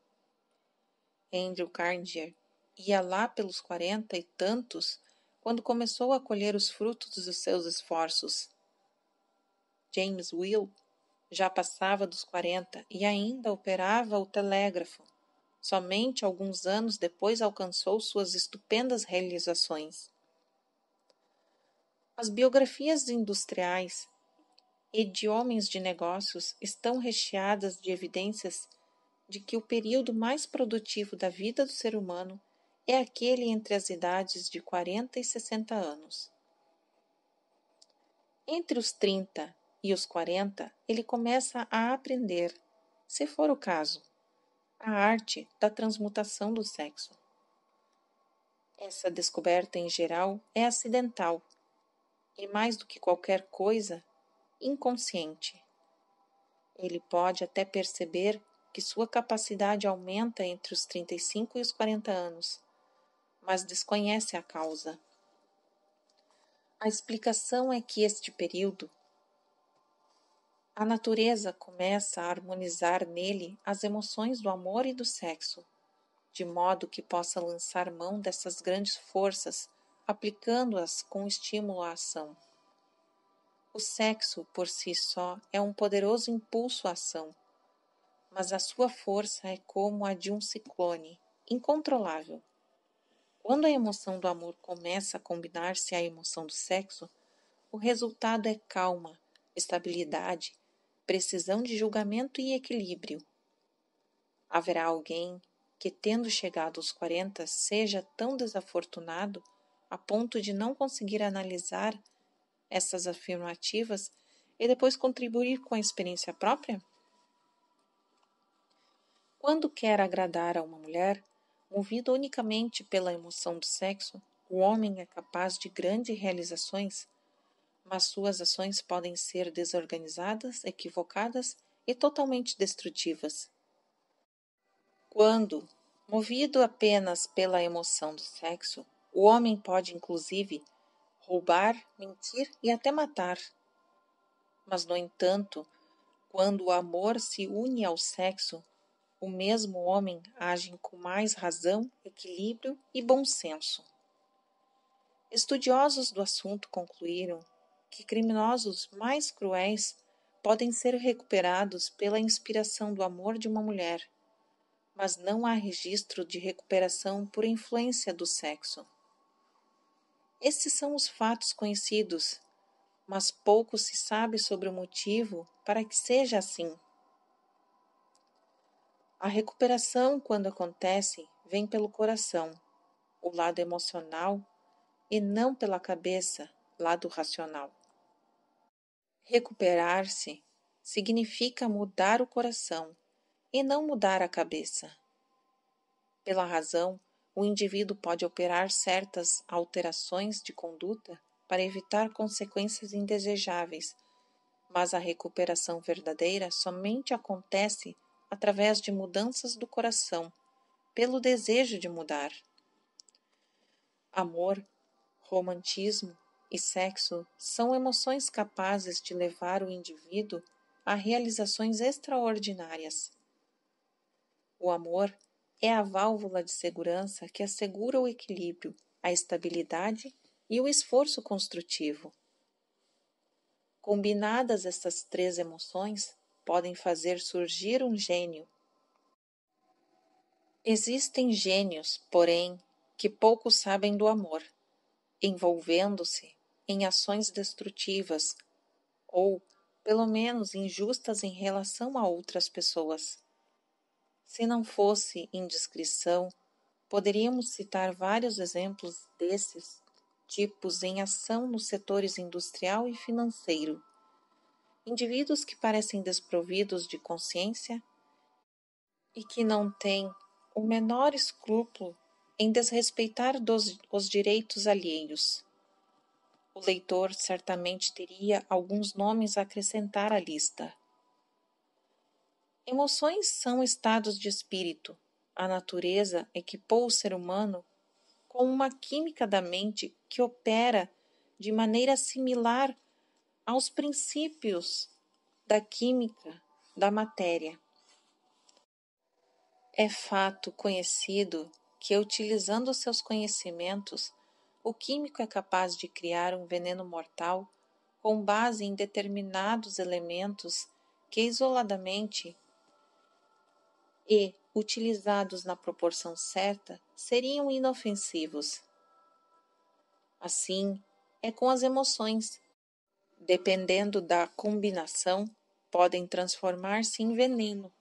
Andrew Carnegie ia lá pelos 40 e tantos quando começou a colher os frutos dos seus esforços. James Wheel já passava dos 40 e ainda operava o telégrafo. Somente alguns anos depois alcançou suas estupendas realizações. As biografias industriais e de homens de negócios estão recheadas de evidências de que o período mais produtivo da vida do ser humano é aquele entre as idades de 40 e 60 anos. Entre os 30 e os 40, ele começa a aprender, se for o caso, a arte da transmutação do sexo. Essa descoberta, em geral, é acidental e, mais do que qualquer coisa, inconsciente. Ele pode até perceber que sua capacidade aumenta entre os 35 e os 40 anos, mas desconhece a causa. A explicação é que este período, a natureza começa a harmonizar nele as emoções do amor e do sexo, de modo que possa lançar mão dessas grandes forças, aplicando-as com estímulo à ação. O sexo, por si só, é um poderoso impulso à ação, mas a sua força é como a de um ciclone, incontrolável. Quando a emoção do amor começa a combinar-se à emoção do sexo, o resultado é calma, estabilidade, precisão de julgamento e equilíbrio. Haverá alguém que, tendo chegado aos 40, seja tão desafortunado a ponto de não conseguir analisar essas afirmativas e depois contribuir com a experiência própria? Quando quer agradar a uma mulher, movido unicamente pela emoção do sexo, o homem é capaz de grandes realizações, mas suas ações podem ser desorganizadas, equivocadas e totalmente destrutivas. Quando, movido apenas pela emoção do sexo, o homem pode, inclusive, roubar, mentir e até matar. Mas, no entanto, quando o amor se une ao sexo, o mesmo homem age com mais razão, equilíbrio e bom senso. Estudiosos do assunto concluíram que criminosos mais cruéis podem ser recuperados pela inspiração do amor de uma mulher, mas não há registro de recuperação por influência do sexo. Esses são os fatos conhecidos, mas pouco se sabe sobre o motivo para que seja assim. A recuperação, quando acontece, vem pelo coração, o lado emocional, e não pela cabeça, lado racional. Recuperar-se significa mudar o coração e não mudar a cabeça. Pela razão, o indivíduo pode operar certas alterações de conduta para evitar consequências indesejáveis, mas a recuperação verdadeira somente acontece através de mudanças do coração, pelo desejo de mudar. Amor, romantismo e sexo são emoções capazes de levar o indivíduo a realizações extraordinárias. O amor é a válvula de segurança que assegura o equilíbrio, a estabilidade e o esforço construtivo. Combinadas estas três emoções, podem fazer surgir um gênio. Existem gênios, porém, que pouco sabem do amor, envolvendo-se em ações destrutivas ou, pelo menos, injustas em relação a outras pessoas. Se não fosse indiscrição, poderíamos citar vários exemplos desses tipos em ação nos setores industrial e financeiro. Indivíduos que parecem desprovidos de consciência e que não têm o menor escrúpulo em desrespeitar os direitos alheios. O leitor certamente teria alguns nomes a acrescentar à lista. Emoções são estados de espírito. A natureza equipou o ser humano com uma química da mente que opera de maneira similar aos princípios da química da matéria. É fato conhecido que, utilizando seus conhecimentos, o químico é capaz de criar um veneno mortal com base em determinados elementos que, isoladamente e utilizados na proporção certa, seriam inofensivos. Assim, é com as emoções. Dependendo da combinação, podem transformar-se em veneno.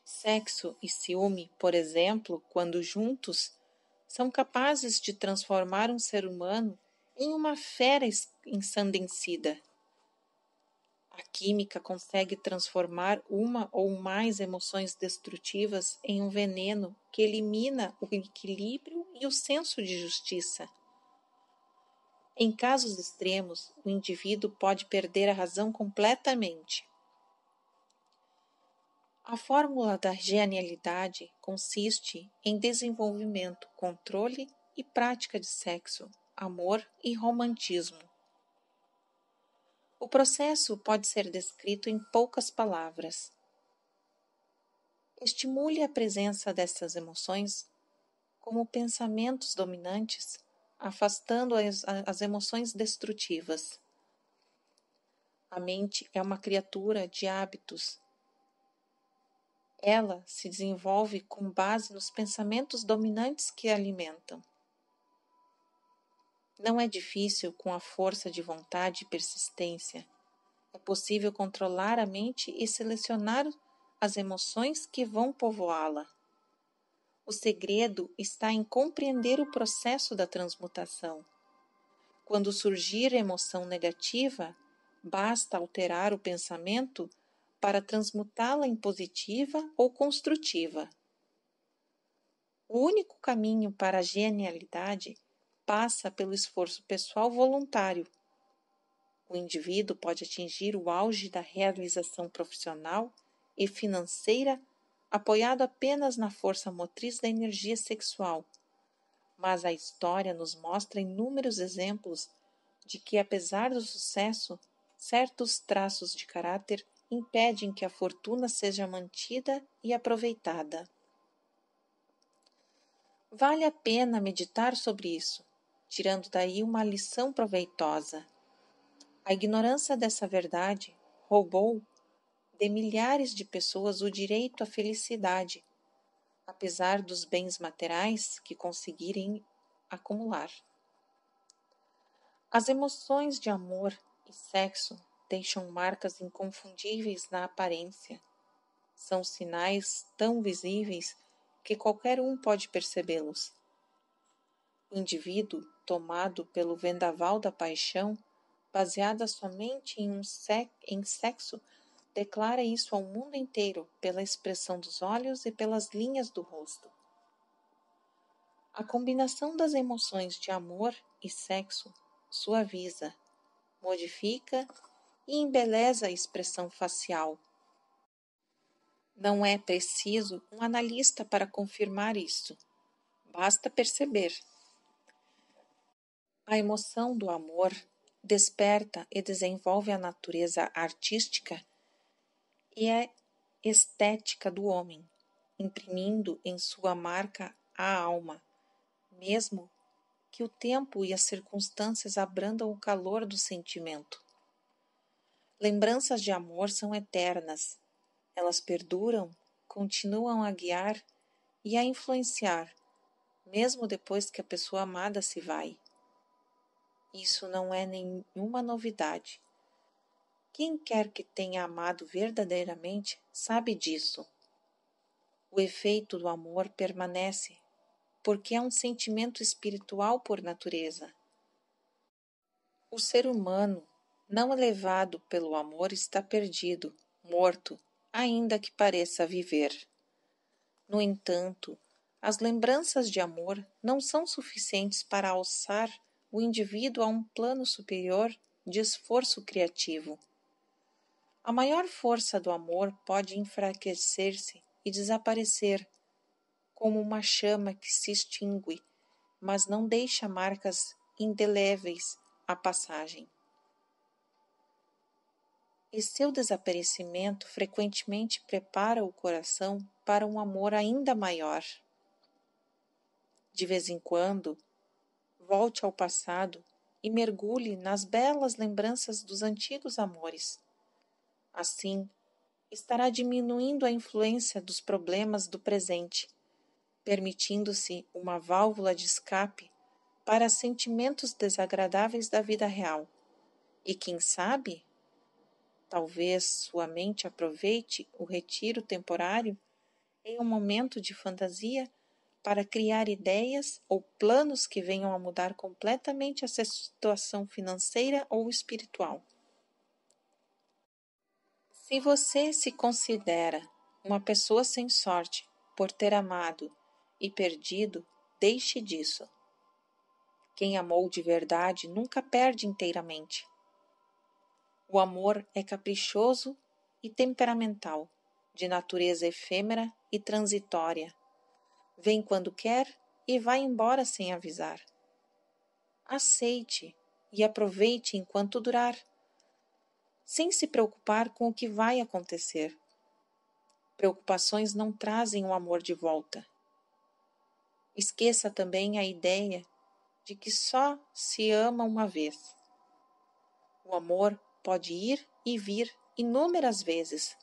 Sexo e ciúme, por exemplo, quando juntos, são capazes de transformar um ser humano em uma fera ensandecida. A química consegue transformar uma ou mais emoções destrutivas em um veneno que elimina o equilíbrio e o senso de justiça. Em casos extremos, o indivíduo pode perder a razão completamente. A fórmula da genialidade consiste em desenvolvimento, controle e prática de sexo, amor e romantismo. O processo pode ser descrito em poucas palavras. Estimule a presença dessas emoções como pensamentos dominantes, afastando as emoções destrutivas. A mente é uma criatura de hábitos. Ela se desenvolve com base nos pensamentos dominantes que a alimentam. Não é difícil com a força de vontade e persistência. É possível controlar a mente e selecionar as emoções que vão povoá-la. O segredo está em compreender o processo da transmutação. Quando surgir emoção negativa, basta alterar o pensamento para transmutá-la em positiva ou construtiva. O único caminho para a genialidade passa pelo esforço pessoal voluntário. O indivíduo pode atingir o auge da realização profissional e financeira apoiado apenas na força motriz da energia sexual, mas a história nos mostra inúmeros exemplos de que, apesar do sucesso, certos traços de caráter impedem que a fortuna seja mantida e aproveitada. Vale a pena meditar sobre isso, tirando daí uma lição proveitosa. A ignorância dessa verdade roubou de milhares de pessoas o direito à felicidade, apesar dos bens materiais que conseguirem acumular. As emoções de amor e sexo deixam marcas inconfundíveis na aparência. São sinais tão visíveis que qualquer um pode percebê-los. O indivíduo, tomado pelo vendaval da paixão, baseada somente em sexo, declara isso ao mundo inteiro pela expressão dos olhos e pelas linhas do rosto. A combinação das emoções de amor e sexo suaviza, modifica e embeleza a expressão facial. Não é preciso um analista para confirmar isso. Basta perceber. A emoção do amor desperta e desenvolve a natureza artística e a estética do homem, imprimindo em sua marca a alma, mesmo que o tempo e as circunstâncias abrandam o calor do sentimento. Lembranças de amor são eternas. Elas perduram, continuam a guiar e a influenciar, mesmo depois que a pessoa amada se vai. Isso não é nenhuma novidade. Quem quer que tenha amado verdadeiramente sabe disso. O efeito do amor permanece, porque é um sentimento espiritual por natureza. O ser humano, não elevado pelo amor, está perdido, morto, ainda que pareça viver. No entanto, as lembranças de amor não são suficientes para alçar o indivíduo a um plano superior de esforço criativo. A maior força do amor pode enfraquecer-se e desaparecer, como uma chama que se extingue, mas não deixa marcas indeléveis à passagem. E seu desaparecimento frequentemente prepara o coração para um amor ainda maior. De vez em quando, volte ao passado e mergulhe nas belas lembranças dos antigos amores. Assim, estará diminuindo a influência dos problemas do presente, permitindo-se uma válvula de escape para sentimentos desagradáveis da vida real. E quem sabe, talvez sua mente aproveite o retiro temporário em um momento de fantasia para criar ideias ou planos que venham a mudar completamente essa situação financeira ou espiritual. Se você se considera uma pessoa sem sorte por ter amado e perdido, deixe disso. Quem amou de verdade nunca perde inteiramente. O amor é caprichoso e temperamental, de natureza efêmera e transitória. Vem quando quer e vai embora sem avisar. Aceite e aproveite enquanto durar, sem se preocupar com o que vai acontecer. Preocupações não trazem o amor de volta. Esqueça também a ideia de que só se ama uma vez. O amor pode ir e vir inúmeras vezes,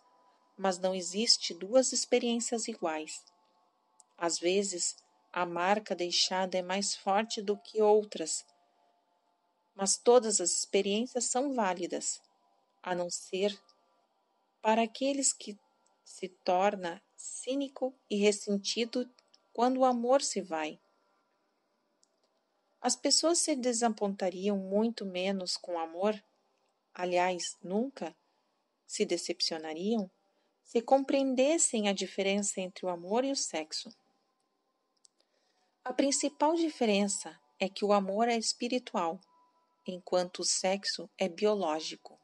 mas não existe duas experiências iguais. Às vezes, a marca deixada é mais forte do que outras, mas todas as experiências são válidas, a não ser para aqueles que se torna cínico e ressentido quando o amor se vai. As pessoas se desapontariam muito menos com o amor, aliás, nunca se decepcionariam, se compreendessem a diferença entre o amor e o sexo. A principal diferença é que o amor é espiritual, enquanto o sexo é biológico.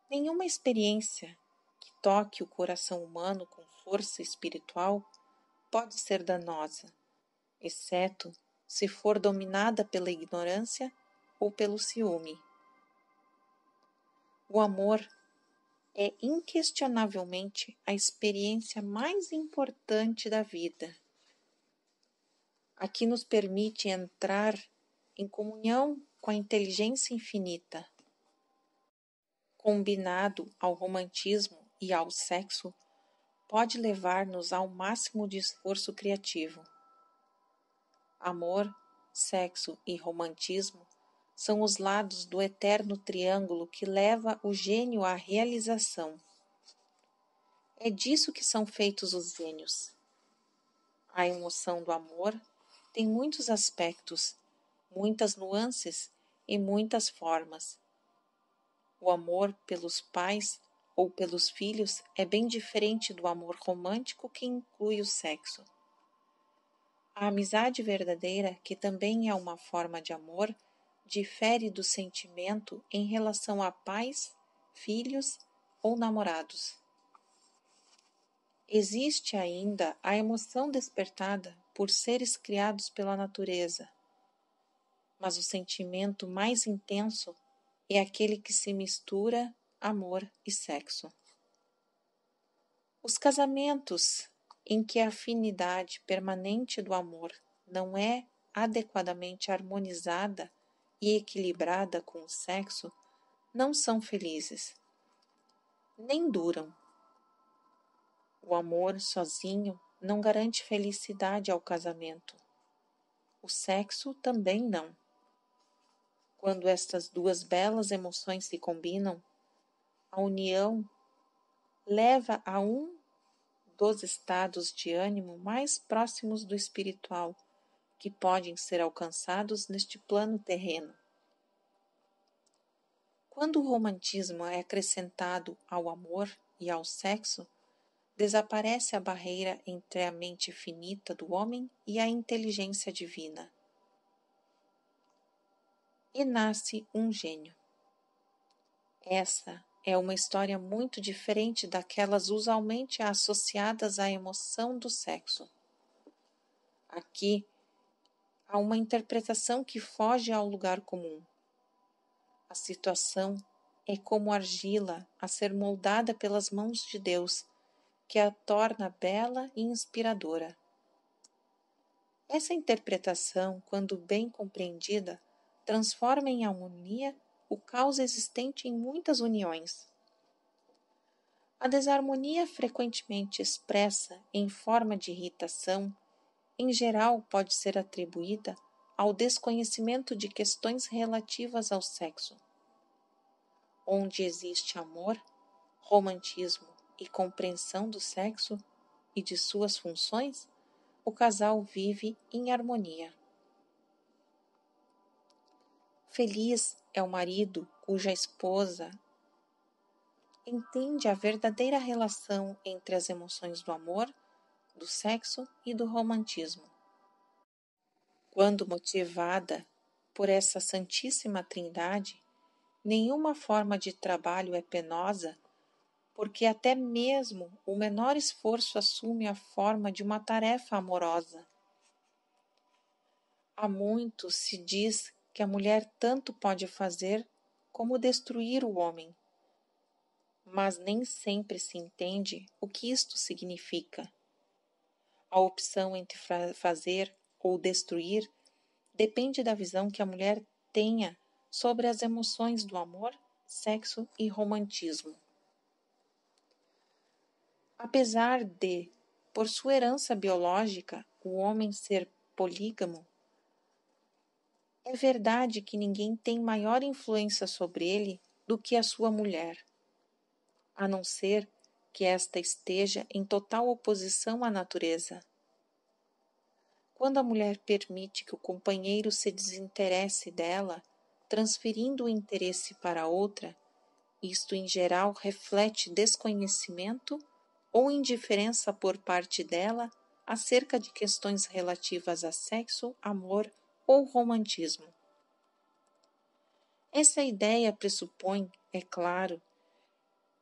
Nenhuma experiência que toque o coração humano com força espiritual pode ser danosa, exceto se for dominada pela ignorância ou pelo ciúme. O amor é inquestionavelmente a experiência mais importante da vida. A que nos permite entrar em comunhão com a inteligência infinita. Combinado ao romantismo e ao sexo, pode levar-nos ao máximo de esforço criativo. Amor, sexo e romantismo são os lados do eterno triângulo que leva o gênio à realização. É disso que são feitos os gênios. A emoção do amor tem muitos aspectos, muitas nuances e muitas formas. O amor pelos pais ou pelos filhos é bem diferente do amor romântico que inclui o sexo. A amizade verdadeira, que também é uma forma de amor, difere do sentimento em relação a pais, filhos ou namorados. Existe ainda a emoção despertada por seres criados pela natureza, mas o sentimento mais intenso é aquele que se mistura amor e sexo. Os casamentos em que a afinidade permanente do amor não é adequadamente harmonizada e equilibrada com o sexo não são felizes, nem duram. O amor sozinho não garante felicidade ao casamento. O sexo também não. Quando estas duas belas emoções se combinam, a união leva a um dos estados de ânimo mais próximos do espiritual, que podem ser alcançados neste plano terreno. Quando o romantismo é acrescentado ao amor e ao sexo, desaparece a barreira entre a mente finita do homem e a inteligência divina. E nasce um gênio. Essa é uma história muito diferente daquelas usualmente associadas à emoção do sexo. Aqui há uma interpretação que foge ao lugar comum. A situação é como argila a ser moldada pelas mãos de Deus, que a torna bela e inspiradora. Essa interpretação, quando bem compreendida, transforma em harmonia o caos existente em muitas uniões. A desarmonia frequentemente expressa em forma de irritação, em geral pode ser atribuída ao desconhecimento de questões relativas ao sexo. Onde existe amor, romantismo e compreensão do sexo e de suas funções, o casal vive em harmonia. Feliz é o marido cuja esposa entende a verdadeira relação entre as emoções do amor, do sexo e do romantismo. Quando motivada por essa santíssima trindade, nenhuma forma de trabalho é penosa, porque até mesmo o menor esforço assume a forma de uma tarefa amorosa. Há muito se diz que a mulher tanto pode fazer como destruir o homem, mas nem sempre se entende o que isto significa. A opção entre fazer ou destruir depende da visão que a mulher tenha sobre as emoções do amor, sexo e romantismo. Apesar de, por sua herança biológica, o homem ser polígamo, é verdade que ninguém tem maior influência sobre ele do que a sua mulher, a não ser que esta esteja em total oposição à natureza. Quando a mulher permite que o companheiro se desinteresse dela, transferindo o interesse para outra, isto em geral reflete desconhecimento ou indiferença por parte dela acerca de questões relativas a sexo, amor ou romantismo. Essa ideia pressupõe, é claro,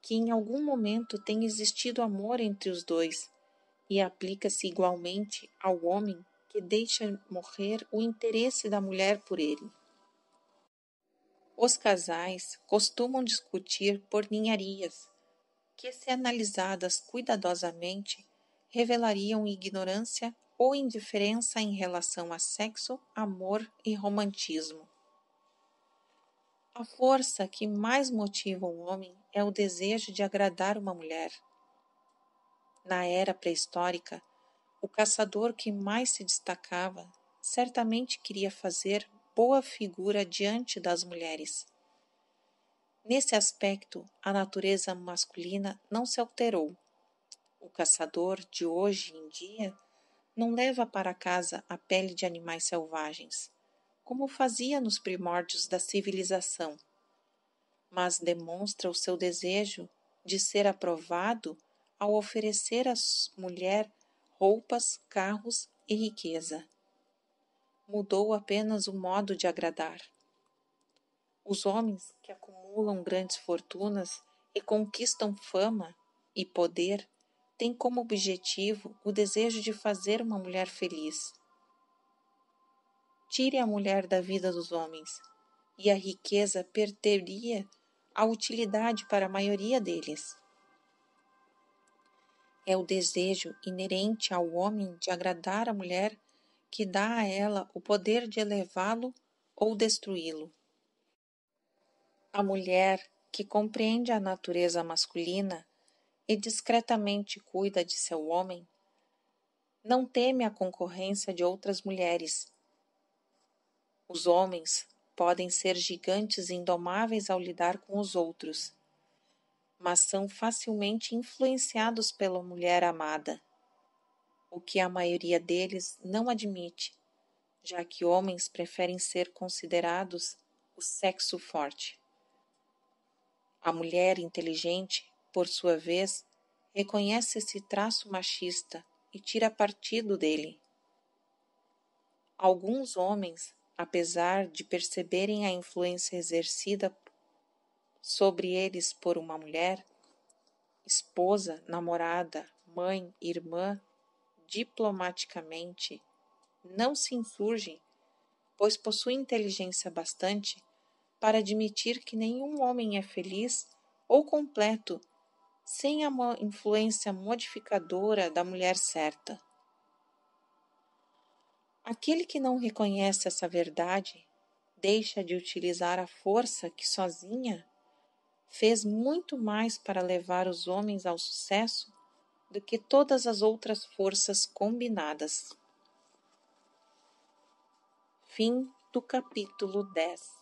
que em algum momento tem existido amor entre os dois e aplica-se igualmente ao homem que deixa morrer o interesse da mulher por ele. Os casais costumam discutir por ninharias que, se analisadas cuidadosamente, revelariam ignorância ou indiferença em relação a sexo, amor e romantismo. A força que mais motiva o homem é o desejo de agradar uma mulher. Na era pré-histórica, o caçador que mais se destacava certamente queria fazer boa figura diante das mulheres. Nesse aspecto, a natureza masculina não se alterou. O caçador de hoje em dia não leva para casa a pele de animais selvagens, como fazia nos primórdios da civilização, mas demonstra o seu desejo de ser aprovado ao oferecer à mulher roupas, carros e riqueza. Mudou apenas o modo de agradar. Os homens que acumulam grandes fortunas e conquistam fama e poder têm como objetivo o desejo de fazer uma mulher feliz. Tire a mulher da vida dos homens, e a riqueza perderia a utilidade para a maioria deles. É o desejo inerente ao homem de agradar a mulher que dá a ela o poder de elevá-lo ou destruí-lo. A mulher que compreende a natureza masculina e discretamente cuida de seu homem, não teme a concorrência de outras mulheres. Os homens podem ser gigantes indomáveis ao lidar com os outros, mas são facilmente influenciados pela mulher amada, o que a maioria deles não admite, já que homens preferem ser considerados o sexo forte. A mulher inteligente, por sua vez, reconhece esse traço machista e tira partido dele. Alguns homens, apesar de perceberem a influência exercida sobre eles por uma mulher, esposa, namorada, mãe, irmã, diplomaticamente, não se insurgem, pois possuem inteligência bastante para admitir que nenhum homem é feliz ou completo sem a influência modificadora da mulher certa. Aquele que não reconhece essa verdade deixa de utilizar a força que sozinha fez muito mais para levar os homens ao sucesso do que todas as outras forças combinadas. Fim do capítulo 10.